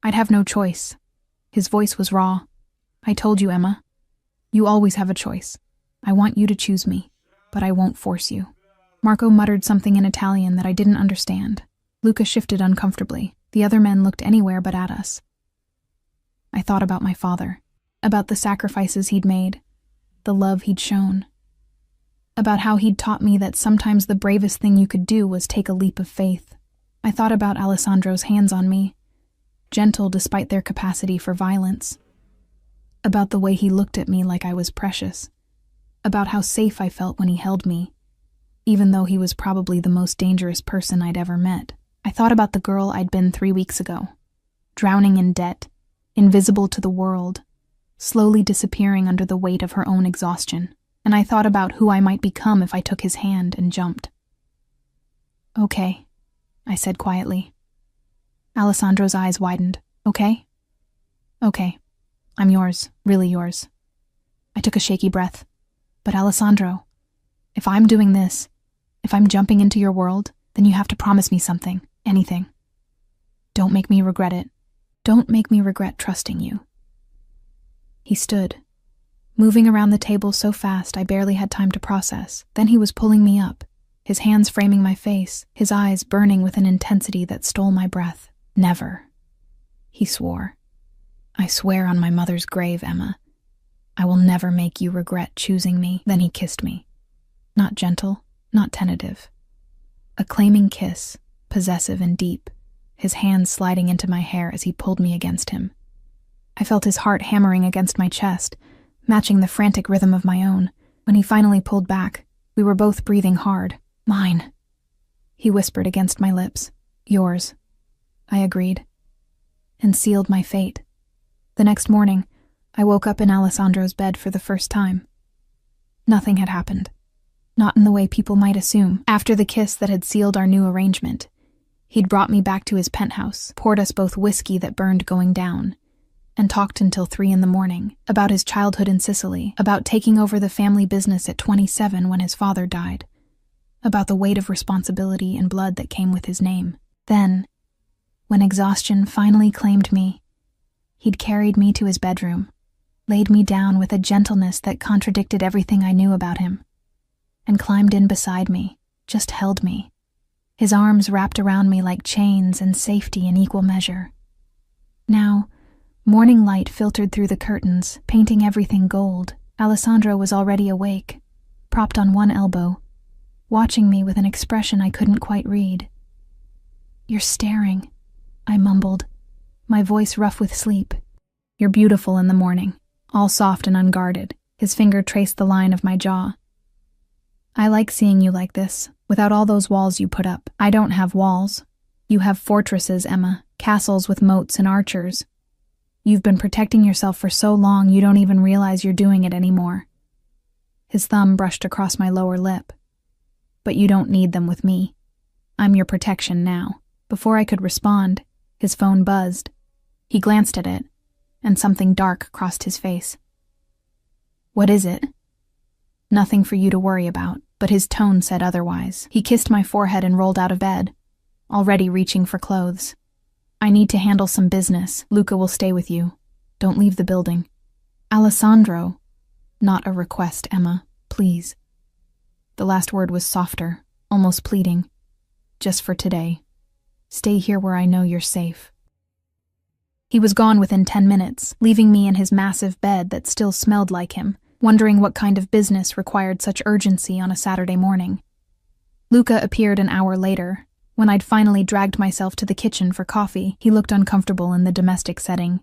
I'd have no choice. His voice was raw. I told you, Emma. You always have a choice. I want you to choose me, but I won't force you. Marco muttered something in Italian that I didn't understand. Luca shifted uncomfortably. The other men looked anywhere but at us. I thought about my father, about the sacrifices he'd made, the love he'd shown, about how he'd taught me that sometimes the bravest thing you could do was take a leap of faith. I thought about Alessandro's hands on me, gentle despite their capacity for violence, about the way he looked at me like I was precious, about how safe I felt when he held me, even though he was probably the most dangerous person I'd ever met. I thought about the girl I'd been 3 weeks ago, drowning in debt, invisible to the world, slowly disappearing under the weight of her own exhaustion, and I thought about who I might become if I took his hand and jumped. Okay, I said quietly. Alessandro's eyes widened. Okay? Okay, I'm yours, really yours. I took a shaky breath. But Alessandro, if I'm doing this, if I'm jumping into your world, then you have to promise me something, anything. Don't make me regret it. Don't make me regret trusting you. He stood, moving around the table so fast I barely had time to process. Then he was pulling me up, his hands framing my face, his eyes burning with an intensity that stole my breath. Never, he swore. I swear on my mother's grave, Emma. I will never make you regret choosing me. Then he kissed me. Not gentle, not tentative. A claiming kiss, possessive and deep, his hands sliding into my hair as he pulled me against him. I felt his heart hammering against my chest, matching the frantic rhythm of my own. When he finally pulled back, we were both breathing hard. Mine, he whispered against my lips. Yours, I agreed, and sealed my fate. The next morning, I woke up in Alessandro's bed for the first time. Nothing had happened. Not in the way people might assume. After the kiss that had sealed our new arrangement, he'd brought me back to his penthouse, poured us both whiskey that burned going down, and talked until 3 a.m, about his childhood in Sicily, about taking over the family business at 27 when his father died, about the weight of responsibility and blood that came with his name. Then, when exhaustion finally claimed me, he'd carried me to his bedroom, laid me down with a gentleness that contradicted everything I knew about him, and climbed in beside me, just held me, his arms wrapped around me like chains and safety in equal measure. Now, morning light filtered through the curtains, painting everything gold. Alessandro was already awake, propped on one elbow, watching me with an expression I couldn't quite read. You're staring, I mumbled, my voice rough with sleep. You're beautiful in the morning, all soft and unguarded. His finger traced the line of my jaw. I like seeing you like this, without all those walls you put up. I don't have walls. You have fortresses, Emma, castles with moats and archers. You've been protecting yourself for so long you don't even realize you're doing it anymore. His thumb brushed across my lower lip. But you don't need them with me. I'm your protection now. Before I could respond, his phone buzzed. He glanced at it, and something dark crossed his face. What is it? Nothing for you to worry about, but his tone said otherwise. He kissed my forehead and rolled out of bed, already reaching for clothes. I need to handle some business. Luca will stay with you. Don't leave the building. Alessandro. Not a request, Emma. Please. The last word was softer, almost pleading. Just for today. Stay here where I know you're safe. He was gone within 10 minutes, leaving me in his massive bed that still smelled like him, wondering what kind of business required such urgency on a Saturday morning. Luca appeared an hour later. When I'd finally dragged myself to the kitchen for coffee, he looked uncomfortable in the domestic setting,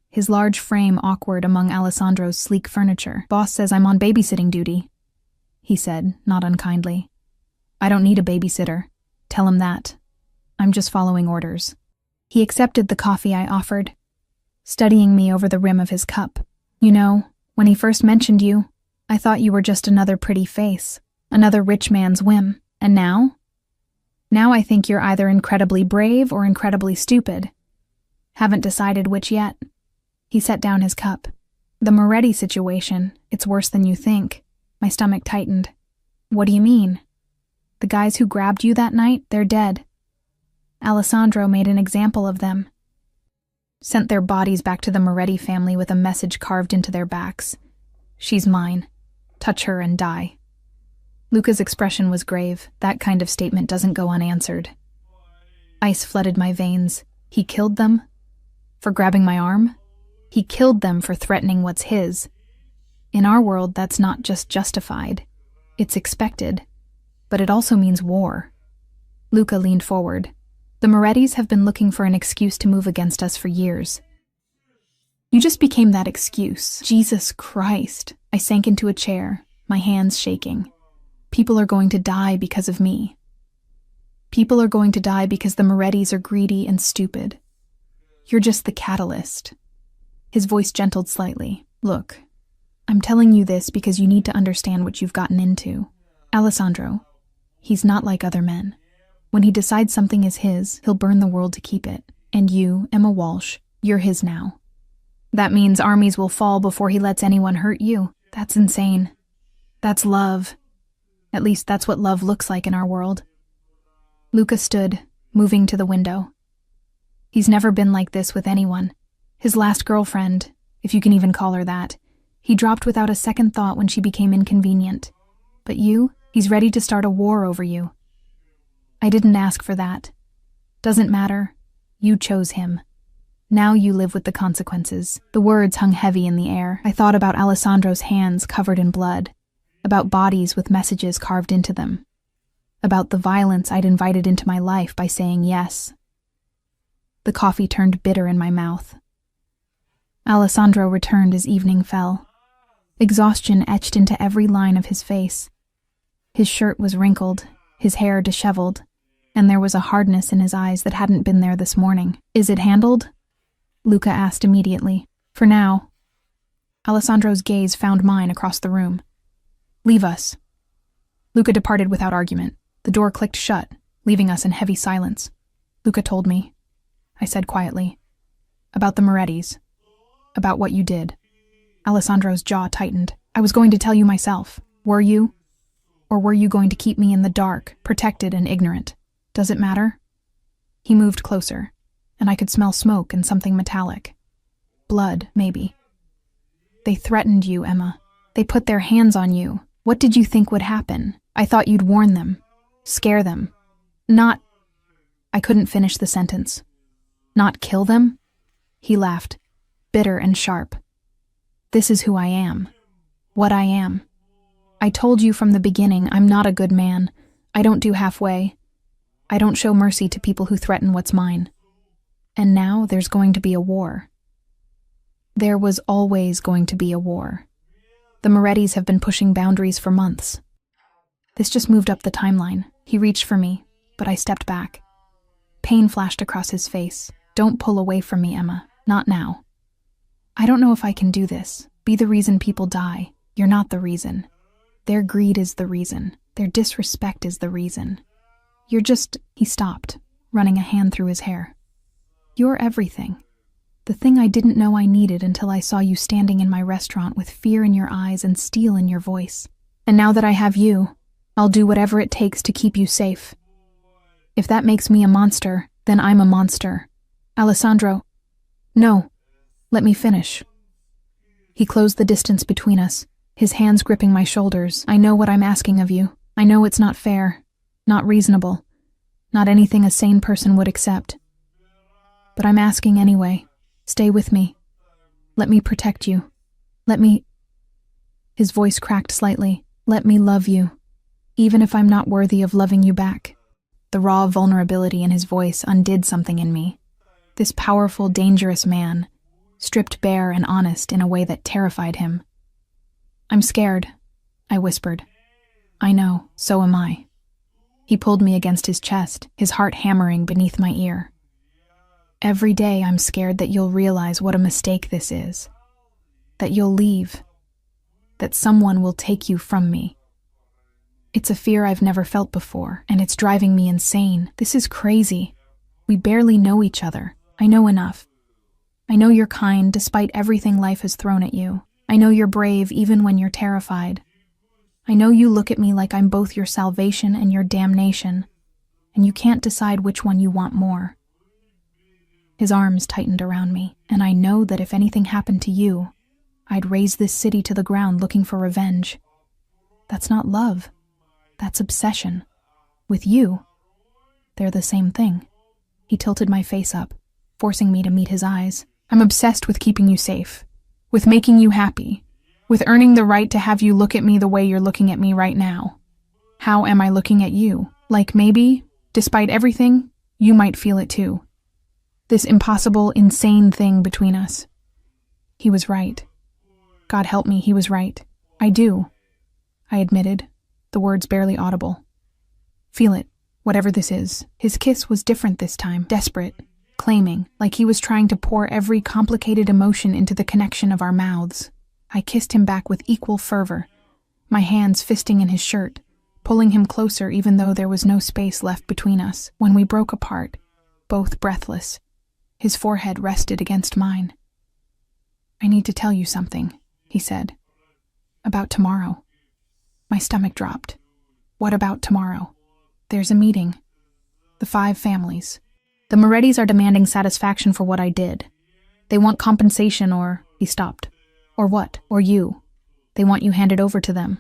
his large frame awkward among Alessandro's sleek furniture. Boss says I'm on babysitting duty, he said, not unkindly. I don't need a babysitter. Tell him that. I'm just following orders. He accepted the coffee I offered, studying me over the rim of his cup. You know, when he first mentioned you, I thought you were just another pretty face, another rich man's whim. And now? Now I think you're either incredibly brave or incredibly stupid. Haven't decided which yet. He set down his cup. The Moretti situation, it's worse than you think. My stomach tightened. What do you mean? The guys who grabbed you that night, they're dead. Alessandro made an example of them. Sent their bodies back to the Moretti family with a message carved into their backs. She's mine. Touch her and die. Luca's expression was grave. That kind of statement doesn't go unanswered. Ice flooded my veins. He killed them? For grabbing my arm? He killed them for threatening what's his. In our world, that's not just justified. It's expected. But it also means war. Luca leaned forward. The Morettis have been looking for an excuse to move against us for years. You just became that excuse. Jesus Christ. I sank into a chair, my hands shaking. People are going to die because of me. People are going to die because the Morettis are greedy and stupid. You're just the catalyst. His voice gentled slightly. Look, I'm telling you this because you need to understand what you've gotten into. Alessandro, he's not like other men. When he decides something is his, he'll burn the world to keep it. And you, Emma Walsh, you're his now. That means armies will fall before he lets anyone hurt you. That's insane. That's love. At least that's what love looks like in our world. Luca stood, moving to the window. He's never been like this with anyone. His last girlfriend, if you can even call her that, he dropped without a second thought when she became inconvenient. But you, he's ready to start a war over you. I didn't ask for that. Doesn't matter. You chose him. Now you live with the consequences. The words hung heavy in the air. I thought about Alessandro's hands covered in blood, about bodies with messages carved into them, about the violence I'd invited into my life by saying yes. The coffee turned bitter in my mouth. Alessandro returned as evening fell. Exhaustion etched into every line of his face. His shirt was wrinkled, his hair disheveled, and there was a hardness in his eyes that hadn't been there this morning. Is it handled? Luca asked immediately. For now. Alessandro's gaze found mine across the room. Leave us. Luca departed without argument. The door clicked shut, leaving us in heavy silence. Luca told me, I said quietly, about the Morettis, about what you did. Alessandro's jaw tightened. I was going to tell you myself. Were you? Or were you going to keep me in the dark, protected and ignorant? Does it matter? He moved closer, and I could smell smoke and something metallic. Blood, maybe. They threatened you, Emma. They put their hands on you. What did you think would happen? I thought you'd warn them. Scare them. Not... I couldn't finish the sentence. Not kill them? He laughed, bitter and sharp. This is who I am. What I am. I told you from the beginning I'm not a good man. I don't do halfway. I don't show mercy to people who threaten what's mine. And now there's going to be a war. There was always going to be a war. The Morettis have been pushing boundaries for months. This just moved up the timeline. He reached for me, but I stepped back. Pain flashed across his face. Don't pull away from me, Emma. Not now. I don't know if I can do this. Be the reason people die. You're not the reason. Their greed is the reason. Their disrespect is the reason. You're just... He stopped, running a hand through his hair. You're everything. The thing I didn't know I needed until I saw you standing in my restaurant with fear in your eyes and steel in your voice. And now that I have you, I'll do whatever it takes to keep you safe. If that makes me a monster, then I'm a monster. Alessandro. No. Let me finish. He closed the distance between us, his hands gripping my shoulders. I know what I'm asking of you. I know it's not fair, not reasonable, not anything a sane person would accept. But I'm asking anyway. Stay with me. Let me protect you. Let me... His voice cracked slightly. Let me love you, even if I'm not worthy of loving you back. The raw vulnerability in his voice undid something in me. This powerful, dangerous man, stripped bare and honest in a way that terrified him. I'm scared, I whispered. I know, so am I. He pulled me against his chest, his heart hammering beneath my ear. Every day I'm scared that you'll realize what a mistake this is. That you'll leave. That someone will take you from me. It's a fear I've never felt before, and it's driving me insane. This is crazy. We barely know each other. I know enough. I know you're kind despite everything life has thrown at you. I know you're brave even when you're terrified. I know you look at me like I'm both your salvation and your damnation, and you can't decide which one you want more. His arms tightened around me, and I know that if anything happened to you, I'd raze this city to the ground looking for revenge. That's not love. That's obsession. With you, they're the same thing. He tilted my face up, forcing me to meet his eyes. I'm obsessed with keeping you safe, with making you happy, with earning the right to have you look at me the way you're looking at me right now. How am I looking at you? Like maybe, despite everything, you might feel it too. This impossible, insane thing between us. He was right. God help me, he was right. I do, I admitted, the words barely audible. Feel it, whatever this is. His kiss was different this time, desperate, claiming, like he was trying to pour every complicated emotion into the connection of our mouths. I kissed him back with equal fervor, my hands fisting in his shirt, pulling him closer even though there was no space left between us. When we broke apart, both breathless, his forehead rested against mine. I need to tell you something, he said. About tomorrow. My stomach dropped. What about tomorrow? There's a meeting. The 5 families. The Morettis are demanding satisfaction for what I did. They want compensation or... He stopped. Or what? Or you. They want you handed over to them.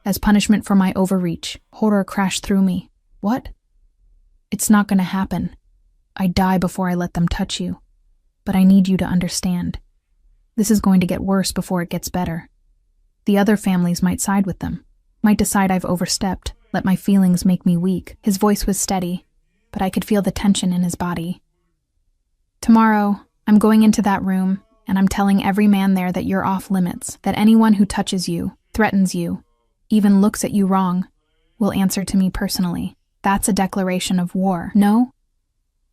As punishment for my overreach. Horror crashed through me. What? It's not gonna happen. I'd die before I let them touch you. But I need you to understand. This is going to get worse before it gets better. The other families might side with them. Might decide I've overstepped, let my feelings make me weak. His voice was steady, but I could feel the tension in his body. Tomorrow, I'm going into that room, and I'm telling every man there that you're off limits, that anyone who touches you, threatens you, even looks at you wrong, will answer to me personally. That's a declaration of war. No?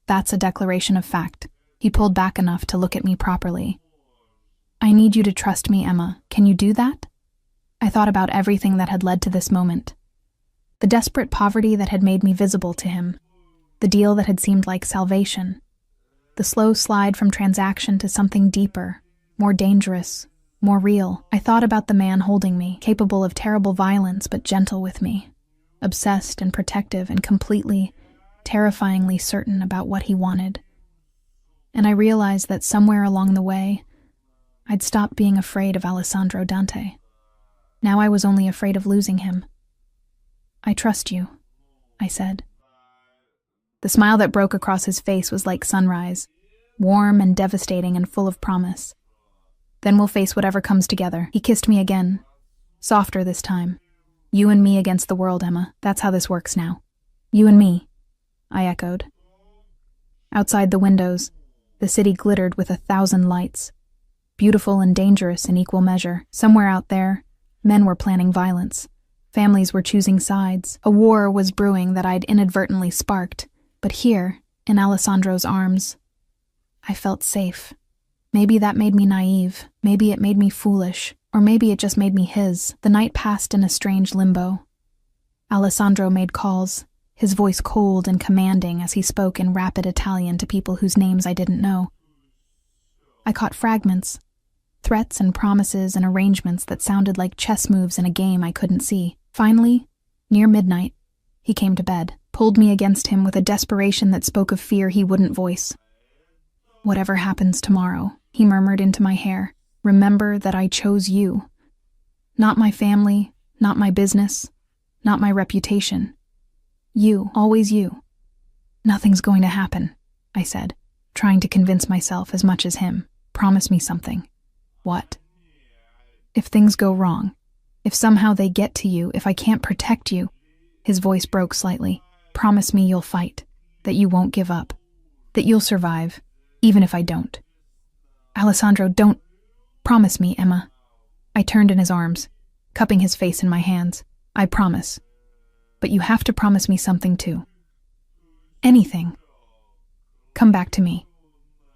That's a declaration of fact. He pulled back enough to look at me properly. I need you to trust me, Emma. Can you do that? I thought about everything that had led to this moment. The desperate poverty that had made me visible to him. The deal that had seemed like salvation. The slow slide from transaction to something deeper, more dangerous, more real. I thought about the man holding me, capable of terrible violence but gentle with me. Obsessed and protective and completely, terrifyingly certain about what he wanted. And I realized that somewhere along the way, I'd stopped being afraid of Alessandro Dante. Now I was only afraid of losing him. I trust you, I said. The smile that broke across his face was like sunrise, warm and devastating and full of promise. Then we'll face whatever comes together. He kissed me again, softer this time. You and me against the world, Emma. That's how this works now. You and me, I echoed. Outside the windows, the city glittered with 1,000 lights. Beautiful and dangerous in equal measure. Somewhere out there, men were planning violence. Families were choosing sides. A war was brewing that I'd inadvertently sparked. But here, in Alessandro's arms, I felt safe. Maybe that made me naive. Maybe it made me foolish. Or maybe it just made me his. The night passed in a strange limbo. Alessandro made calls, his voice cold and commanding as he spoke in rapid Italian to people whose names I didn't know. I caught fragments, threats and promises and arrangements that sounded like chess moves in a game I couldn't see. Finally, near midnight, he came to bed, pulled me against him with a desperation that spoke of fear he wouldn't voice. Whatever happens tomorrow, he murmured into my hair, remember that I chose you. Not my family, not my business, not my reputation. You, always you. Nothing's going to happen, I said, trying to convince myself as much as him. Promise me something. What? If things go wrong, if somehow they get to you, if I can't protect you, his voice broke slightly. Promise me you'll fight, that you won't give up, that you'll survive, even if I don't. Alessandro, don't. Promise me, Emma. I turned in his arms, cupping his face in my hands. I promise. But you have to promise me something too. Anything. Come back to me.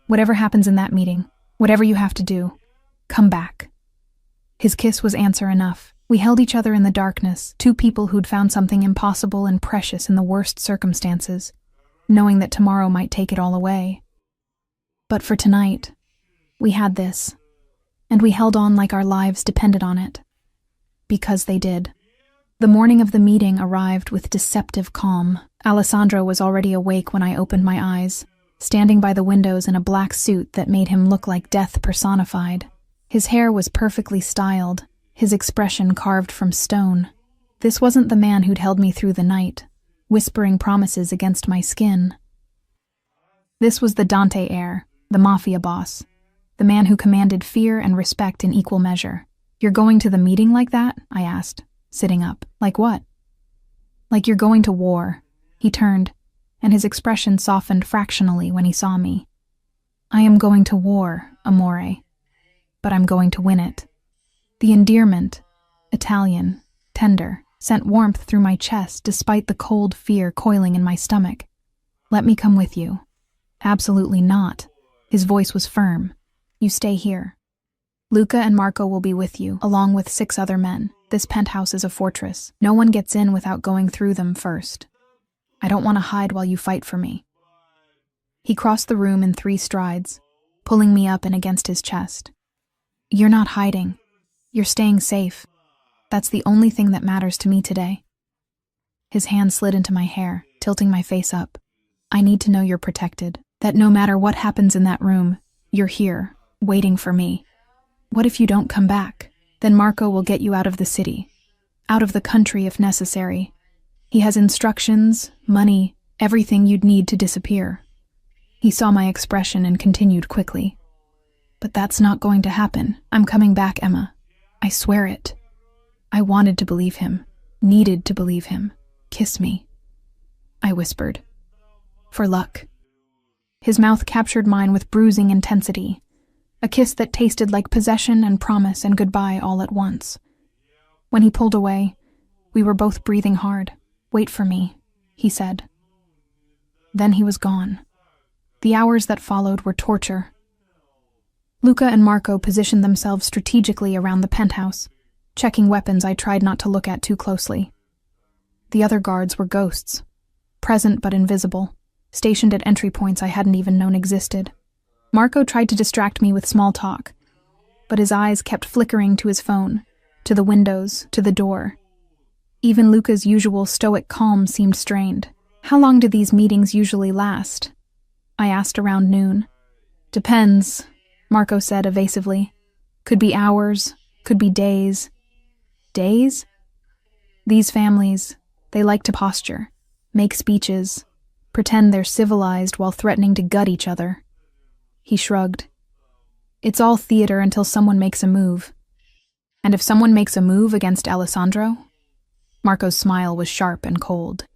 Whatever happens in that meeting, whatever you have to do, come back. His kiss was answer enough. We held each other in the darkness, 2 people who'd found something impossible and precious in the worst circumstances, knowing that tomorrow might take it all away. But for tonight, we had this. and we held on like our lives depended on it. Because they did. The morning of the meeting arrived with deceptive calm. Alessandro was already awake when I opened my eyes, standing by the windows in a black suit that made him look like death personified. His hair was perfectly styled, his expression carved from stone. This wasn't the man who'd held me through the night, whispering promises against my skin. This was the Dante heir, the Mafia boss, the man who commanded fear and respect in equal measure. "You're going to the meeting like that?" I asked, sitting up. "Like what?" "Like you're going to war." He turned, and his expression softened fractionally when he saw me. "I am going to war, amore, but I'm going to win it." The endearment, Italian, tender, sent warmth through my chest despite the cold fear coiling in my stomach. "Let me come with you." "Absolutely not." His voice was firm. "You stay here. Luca and Marco will be with you, along with 6 other men. This penthouse is a fortress. No one gets in without going through them first. I don't want to hide while you fight for me." He crossed the room in 3 strides, pulling me up and against his chest. "You're not hiding. You're staying safe. That's the only thing that matters to me today." His hand slid into my hair, tilting my face up. "I need to know you're protected, that no matter what happens in that room, you're here, waiting for me. What if you don't come back? Then Marco will get you out of the city, out of the country if necessary. He has instructions, money, everything you'd need to disappear." He saw my expression and continued quickly. "But that's not going to happen. I'm coming back, Emma. I swear it." I wanted to believe him, needed to believe him. "Kiss me," I whispered. "For luck." His mouth captured mine with bruising intensity, a kiss that tasted like possession and promise and goodbye all at once. When he pulled away, we were both breathing hard. "Wait for me," he said. Then he was gone. The hours that followed were torture. Luca and Marco positioned themselves strategically around the penthouse, checking weapons I tried not to look at too closely. The other guards were ghosts, present but invisible, stationed at entry points I hadn't even known existed. Marco tried to distract me with small talk, but his eyes kept flickering to his phone, to the windows, to the door. Even Luca's usual stoic calm seemed strained. "How long do these meetings usually last?" I asked around noon. "Depends," Marco said evasively. "Could be hours, could be days." Days? These families, they like to posture, make speeches, pretend they're civilized while threatening to gut each other. He shrugged. "It's all theater until someone makes a move." "And if someone makes a move against Alessandro?" Marco's smile was sharp and cold.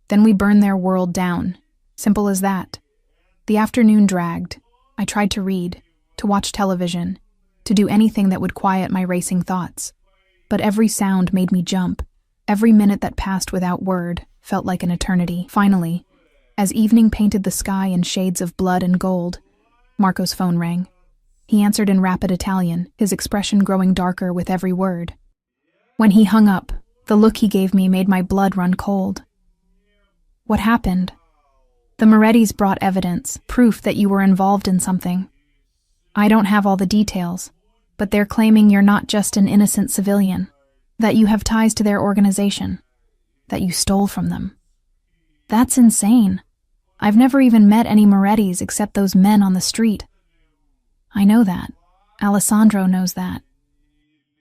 "Then we burn their world down. Simple as that." The afternoon dragged. I tried to read, to watch television, to do anything that would quiet my racing thoughts. But every sound made me jump. Every minute that passed without word felt like an eternity. Finally, as evening painted the sky in shades of blood and gold, Marco's phone rang. He answered in rapid Italian, his expression growing darker with every word. When he hung up, the look he gave me made my blood run cold. "What happened?" "The Morettis brought evidence, proof that you were involved in something. I don't have all the details, but they're claiming you're not just an innocent civilian, that you have ties to their organization, that you stole from them." "That's insane. I've never even met any Morettis except those men on the street." "I know that. Alessandro knows that.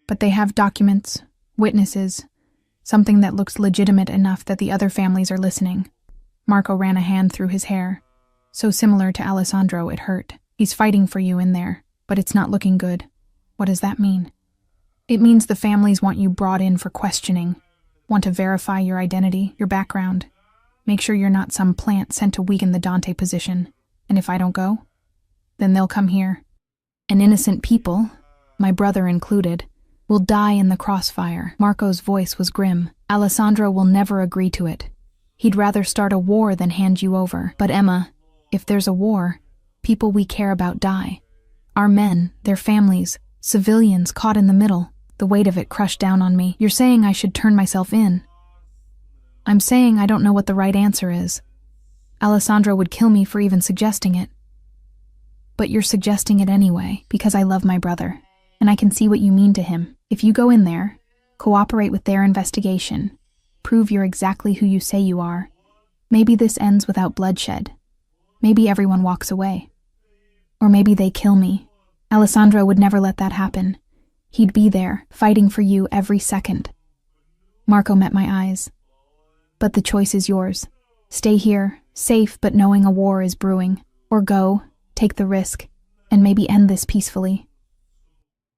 But they have documents, witnesses, something that looks legitimate enough that the other families are listening." Marco ran a hand through his hair. "So similar to Alessandro, it hurt. He's fighting for you in there, but it's not looking good." "What does that mean?" "It means the families want you brought in for questioning, want to verify your identity, your background, make sure you're not some plant sent to weaken the Dante position. And if I don't go, then they'll come here. And innocent people, my brother included, will die in the crossfire." Marco's voice was grim. "Alessandro will never agree to it. He'd rather start a war than hand you over. But Emma, if there's a war, people we care about die. Our men, their families, civilians caught in the middle." The weight of it crushed down on me. "You're saying I should turn myself in?" "I'm saying I don't know what the right answer is. Alessandro would kill me for even suggesting it. But you're suggesting it anyway, because I love my brother. and I can see what you mean to him. If you go in there, cooperate with their investigation, prove you're exactly who you say you are, maybe this ends without bloodshed. Maybe everyone walks away. Or maybe they kill me. Alessandro would never let that happen. He'd be there, fighting for you every second. Marco met my eyes. But the choice is yours. Stay here, safe but knowing a war is brewing. Or go, take the risk, and maybe end this peacefully.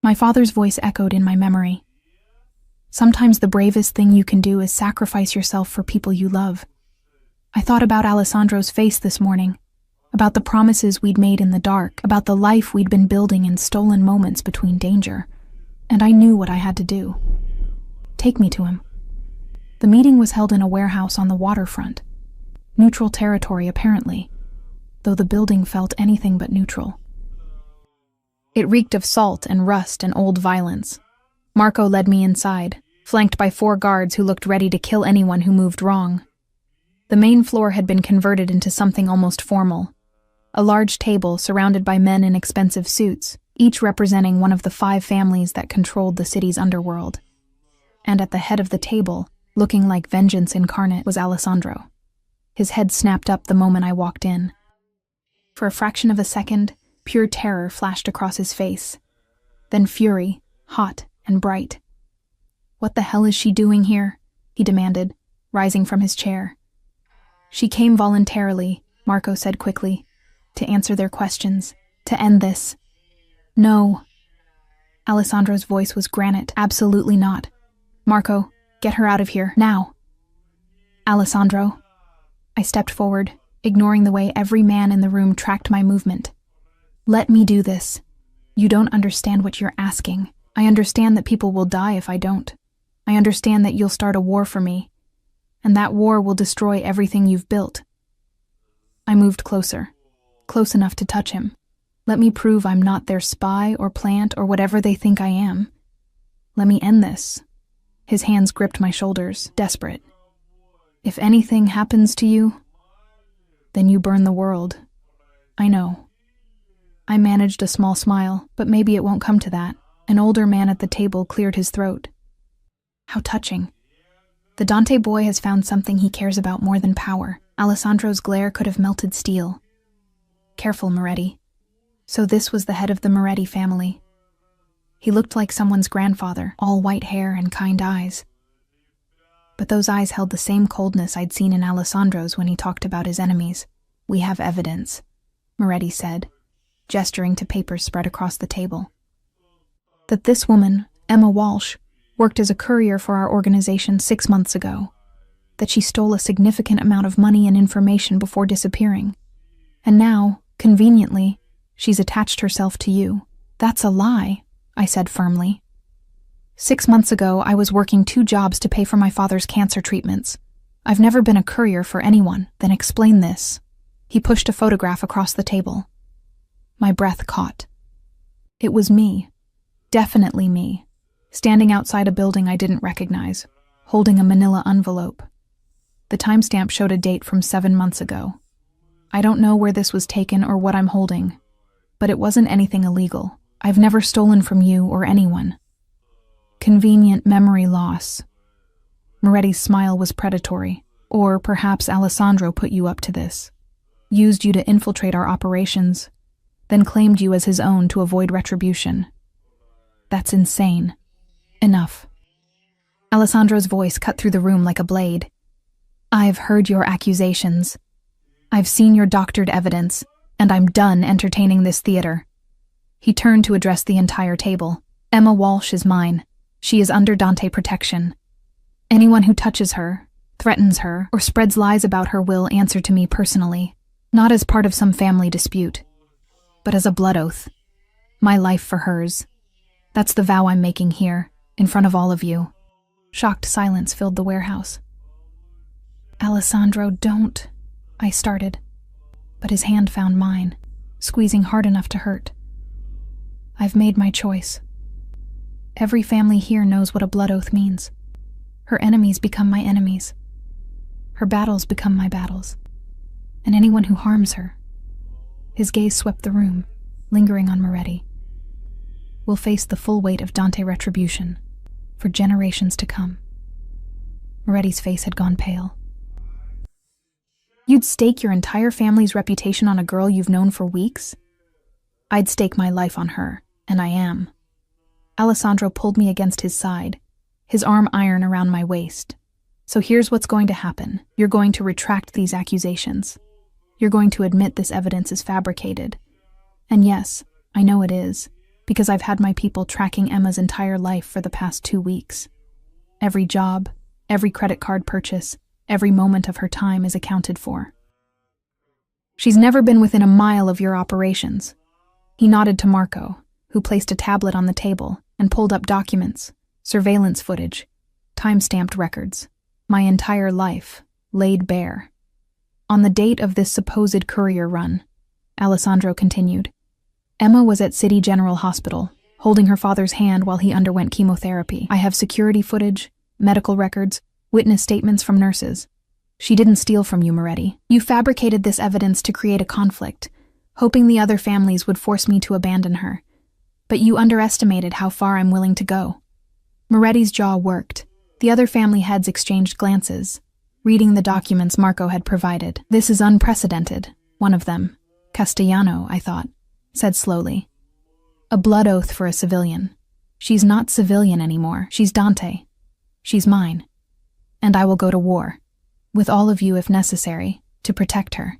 My father's voice echoed in my memory. Sometimes the bravest thing you can do is sacrifice yourself for people you love. I thought about Alessandro's face this morning, about the promises we'd made in the dark, about the life we'd been building in stolen moments between danger, and I knew what I had to do. Take me to him. The meeting was held in a warehouse on the waterfront. Neutral territory, apparently, though the building felt anything but neutral. It reeked of salt and rust and old violence. Marco led me inside, flanked by 4 guards who looked ready to kill anyone who moved wrong. The main floor had been converted into something almost formal. A large table surrounded by men in expensive suits, each representing one of the 5 families that controlled the city's underworld. And at the head of the table, looking like vengeance incarnate, was Alessandro. His head snapped up the moment I walked in. For a fraction of a second, pure terror flashed across his face. Then fury, hot and bright. "What the hell is she doing here?" he demanded, rising from his chair. "She came voluntarily," Marco said quickly, "to answer their questions, to end this." "No." Alessandro's voice was granite. "Absolutely not. Marco, get her out of here, now." "Alessandro." I stepped forward, ignoring the way every man in the room tracked my movement. "Let me do this. You don't understand what you're asking. I understand that people will die if I don't. I understand that you'll start a war for me, and that war will destroy everything you've built." I moved closer, close enough to touch him. Let me prove I'm not their spy or plant or whatever they think I am. Let me end this. His hands gripped my shoulders, desperate. "If anything happens to you, then you burn the world. I know." I managed a small smile, but maybe it won't come to that. An older man at the table cleared his throat. "How touching. The Dante boy has found something he cares about more than power." Alessandro's glare could have melted steel. "Careful, Moretti." So this was the head of the Moretti family. He looked like someone's grandfather, all white hair and kind eyes. But those eyes held the same coldness I'd seen in Alessandro's when he talked about his enemies. "We have evidence," Moretti said, gesturing to papers spread across the table. "That this woman, Emma Walsh, worked as a courier for our organization 6 months ago. That she stole a significant amount of money and information before disappearing. And now, conveniently, she's attached herself to you." "That's a lie," I said firmly. 6 months ago, I was working 2 jobs to pay for my father's cancer treatments. I've never been a courier for anyone." "Then explain this." He pushed a photograph across the table. My breath caught. It was me. Definitely me. Standing outside a building I didn't recognize, holding a manila envelope. The timestamp showed a date from 7 months ago. I don't know where this was taken or what I'm holding, but it wasn't anything illegal. I've never stolen from you or anyone. Convenient memory loss. Moretti's smile was predatory. Or perhaps Alessandro put you up to this. Used you to infiltrate our operations, then claimed you as his own to avoid retribution. That's insane. Enough. Alessandro's voice cut through the room like a blade. "I've heard your accusations. I've seen your doctored evidence, and I'm done entertaining this theater." He turned to address the entire table. "Emma Walsh is mine. She is under Dante protection. Anyone who touches her, threatens her, or spreads lies about her will answer to me personally, not as part of some family dispute, but as a blood oath. My life for hers. That's the vow I'm making here, in front of all of you." Shocked silence filled the warehouse. "Alessandro, don't," I started, but his hand found mine, squeezing hard enough to hurt. "I've made my choice. Every family here knows what a blood oath means. Her enemies become my enemies. Her battles become my battles. And anyone who harms her." His gaze swept the room, lingering on Moretti. will face the full weight of Dante retribution for generations to come. Moretti's face had gone pale. You'd stake your entire family's reputation on a girl you've known for weeks? I'd stake my life on her, and I am. Alessandro pulled me against his side, his arm iron around my waist. So here's what's going to happen. You're going to retract these accusations. You're going to admit this evidence is fabricated. And yes, I know it is, because I've had my people tracking Emma's entire life for the past 2 weeks. Every job, every credit card purchase, every moment of her time is accounted for. She's never been within a mile of your operations. He nodded to Marco, who placed a tablet on the table and pulled up documents, surveillance footage, time-stamped records. My entire life, laid bare. On the date of this supposed courier run, Alessandro continued, Emma was at City General Hospital, holding her father's hand while he underwent chemotherapy. I have security footage, medical records, witness statements from nurses. She didn't steal from you, Moretti. You fabricated this evidence to create a conflict, hoping the other families would force me to abandon her. But you underestimated how far I'm willing to go. Moretti's jaw worked. The other family heads exchanged glances, reading the documents Marco had provided. This is unprecedented, one of them, Castellano, I thought, said slowly. A blood oath for a civilian. She's not civilian anymore. She's Dante. She's mine. And I will go to war, with all of you if necessary, to protect her.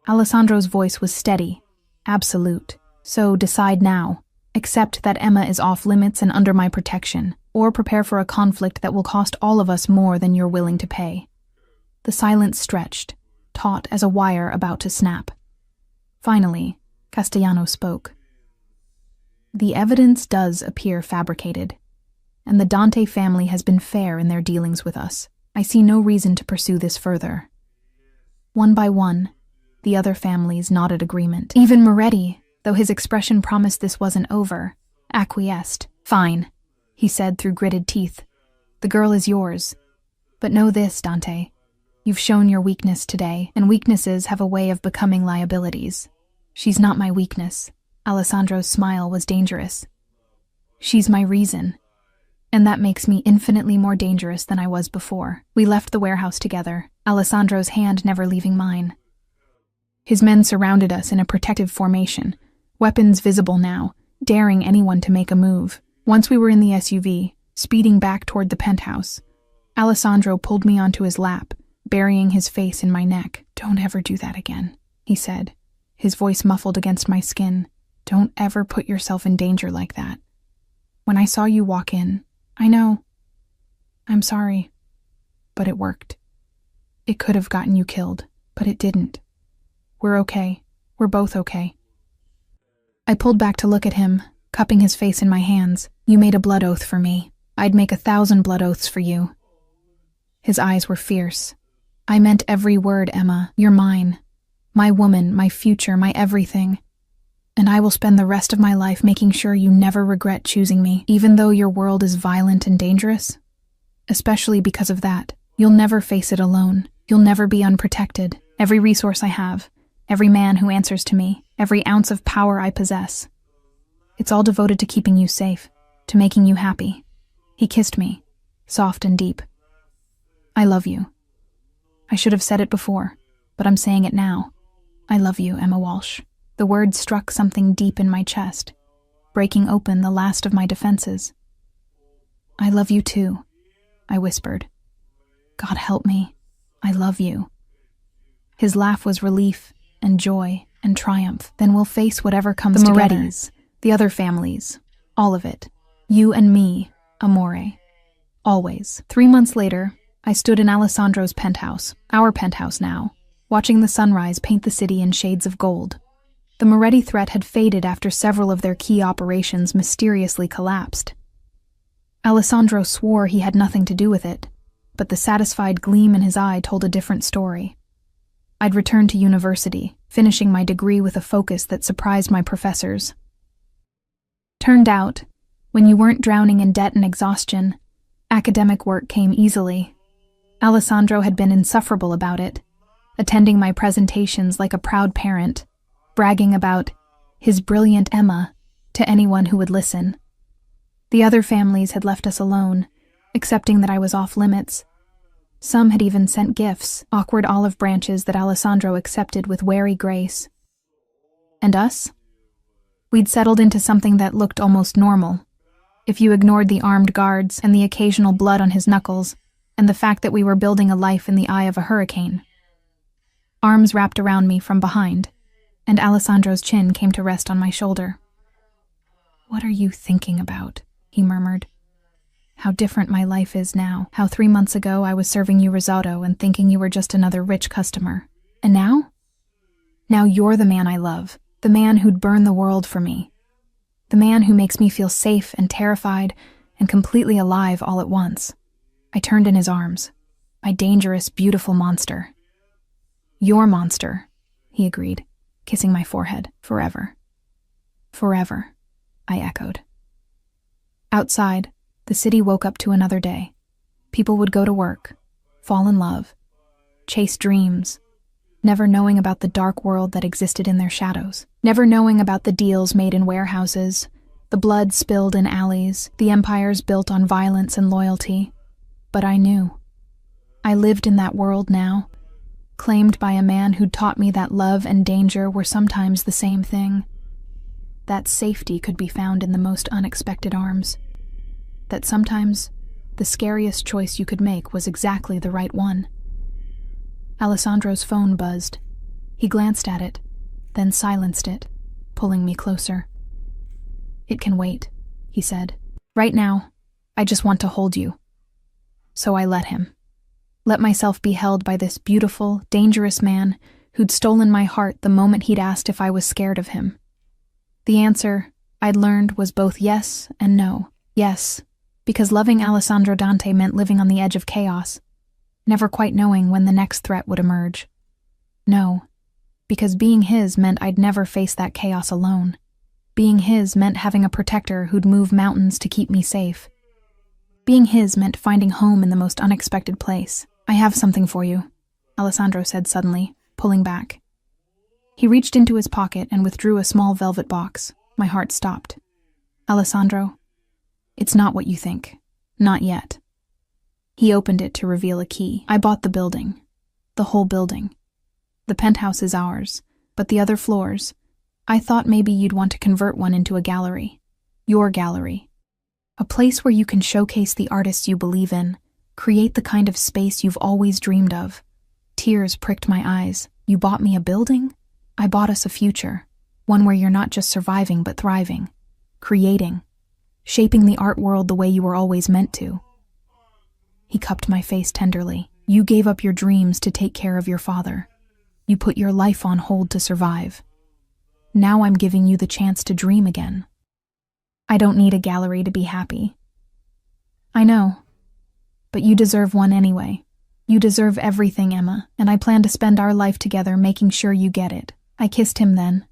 Alessandro's voice was steady, absolute. So decide now. Accept that Emma is off limits and under my protection, or prepare for a conflict that will cost all of us more than you're willing to pay. The silence stretched, taut as a wire about to snap. Finally, Castellano spoke. The evidence does appear fabricated, and the Dante family has been fair in their dealings with us. I see no reason to pursue this further. One by one, the other families nodded agreement. Even Moretti, though his expression promised this wasn't over, acquiesced. Fine, he said through gritted teeth. The girl is yours. But know this, Dante. You've shown your weakness today, and weaknesses have a way of becoming liabilities. She's not my weakness. Alessandro's smile was dangerous. She's my reason. And that makes me infinitely more dangerous than I was before. We left the warehouse together, Alessandro's hand never leaving mine. His men surrounded us in a protective formation, weapons visible now, daring anyone to make a move. Once we were in the SUV, speeding back toward the penthouse, Alessandro pulled me onto his lap, burying his face in my neck. Don't ever do that again, he said, his voice muffled against my skin. Don't ever put yourself in danger like that. When I saw you walk in, I know. I'm sorry. But it worked. It could have gotten you killed, but it didn't. We're okay. We're both okay. I pulled back to look at him, cupping his face in my hands. You made a blood oath for me. I'd make 1,000 blood oaths for you. His eyes were fierce. I meant every word, Emma. You're mine. My woman, my future, my everything. And I will spend the rest of my life making sure you never regret choosing me, even though your world is violent and dangerous. Especially because of that. You'll never face it alone. You'll never be unprotected. Every resource I have, every man who answers to me, every ounce of power I possess. It's all devoted to keeping you safe, to making you happy. He kissed me, soft and deep. I love you. I should have said it before, but I'm saying it now. I love you, Emma Walsh. The word struck something deep in my chest, breaking open the last of my defenses. I love you too, I whispered. God help me. I love you. His laugh was relief and joy and triumph. Then we'll face whatever comes together. The Morettis, the other families, all of it. You and me, amore. Always. 3 months later, I stood in Alessandro's penthouse, our penthouse now, watching the sunrise paint the city in shades of gold. The Moretti threat had faded after several of their key operations mysteriously collapsed. Alessandro swore he had nothing to do with it, but the satisfied gleam in his eye told a different story. I'd returned to university, finishing my degree with a focus that surprised my professors. Turned out, when you weren't drowning in debt and exhaustion, academic work came easily. Alessandro had been insufferable about it, attending my presentations like a proud parent, bragging about his brilliant Emma to anyone who would listen. The other families had left us alone, accepting that I was off limits. Some had even sent gifts, awkward olive branches that Alessandro accepted with wary grace. And us? We'd settled into something that looked almost normal, if you ignored the armed guards and the occasional blood on his knuckles, and the fact that we were building a life in the eye of a hurricane. Arms wrapped around me from behind, and Alessandro's chin came to rest on my shoulder. "What are you thinking about?" he murmured. "How different my life is now. How 3 months ago I was serving you risotto and thinking you were just another rich customer. And now? Now you're the man I love, the man who'd burn the world for me. The man who makes me feel safe and terrified and completely alive all at once." I turned in his arms. "My dangerous, beautiful monster." "Your monster," he agreed, kissing my forehead. "Forever." "Forever," I echoed. Outside, the city woke up to another day. People would go to work, fall in love, chase dreams, never knowing about the dark world that existed in their shadows, never knowing about the deals made in warehouses, the blood spilled in alleys, the empires built on violence and loyalty. But I knew. I lived in that world now, claimed by a man who'd taught me that love and danger were sometimes the same thing, that safety could be found in the most unexpected arms, that sometimes the scariest choice you could make was exactly the right one. Alessandro's phone buzzed. He glanced at it, then silenced it, pulling me closer. "It can wait," he said. "Right now, I just want to hold you." So I let him. Let myself be held by this beautiful, dangerous man who'd stolen my heart the moment he'd asked if I was scared of him. The answer, I'd learned, was both yes and no. Yes, because loving Alessandro Dante meant living on the edge of chaos, never quite knowing when the next threat would emerge. No, because being his meant I'd never face that chaos alone. Being his meant having a protector who'd move mountains to keep me safe. Being his meant finding home in the most unexpected place. "I have something for you," Alessandro said suddenly, pulling back. He reached into his pocket and withdrew a small velvet box. My heart stopped. "Alessandro, it's not what you think. Not yet." He opened it to reveal a key. "I bought the building. The whole building. The penthouse is ours, but the other floors, I thought maybe you'd want to convert one into a gallery. Your gallery. A place where you can showcase the artists you believe in, create the kind of space you've always dreamed of." Tears pricked my eyes. "You bought me a building? I bought us a future. One where you're not just surviving but thriving. Creating. Shaping the art world the way you were always meant to." He cupped my face tenderly. "You gave up your dreams to take care of your father. You put your life on hold to survive. Now I'm giving you the chance to dream again. I don't need a gallery to be happy." "I know. But you deserve one anyway. You deserve everything, Emma, and I plan to spend our life together making sure you get it." I kissed him then,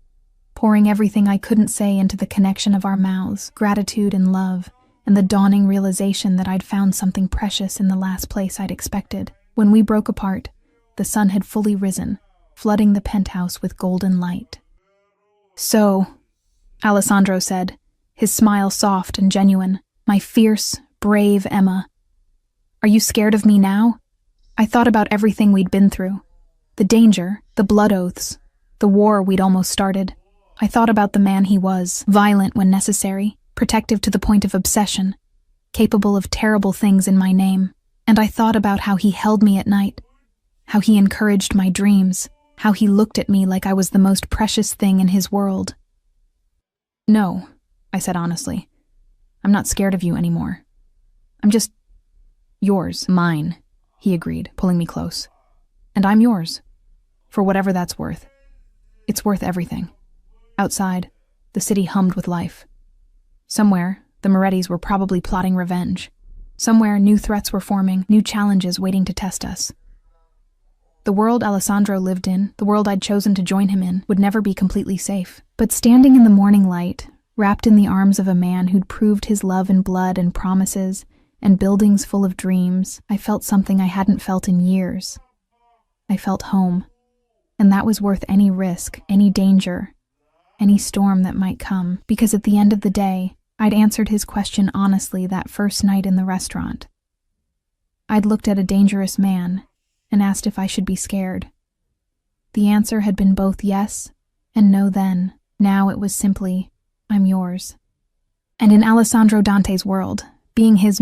pouring everything I couldn't say into the connection of our mouths, gratitude and love, and the dawning realization that I'd found something precious in the last place I'd expected. When we broke apart, the sun had fully risen, flooding the penthouse with golden light. "So," Alessandro said, his smile soft and genuine, "my fierce, brave Emma. Are you scared of me now? I thought about everything we'd been through. The danger, the blood oaths, the war we'd almost started. I thought about the man he was, violent when necessary, protective to the point of obsession, capable of terrible things in my name. And I thought about how he held me at night, how he encouraged my dreams, how he looked at me like I was the most precious thing in his world." "No," I said honestly. "I'm not scared of you anymore. I'm just yours, mine," he agreed, pulling me close. "And I'm yours, for whatever that's worth. It's worth everything." Outside, the city hummed with life. Somewhere, the Morettis were probably plotting revenge. Somewhere, new threats were forming, new challenges waiting to test us. The world Alessandro lived in, the world I'd chosen to join him in, would never be completely safe. But standing in the morning light, wrapped in the arms of a man who'd proved his love in blood and promises, and buildings full of dreams, I felt something I hadn't felt in years. I felt home. And that was worth any risk, any danger, any storm that might come, because at the end of the day, I'd answered his question honestly that first night in the restaurant. I'd looked at a dangerous man and asked if I should be scared. The answer had been both yes and no then. Now it was simply, I'm yours. And in Alessandro Dante's world, being his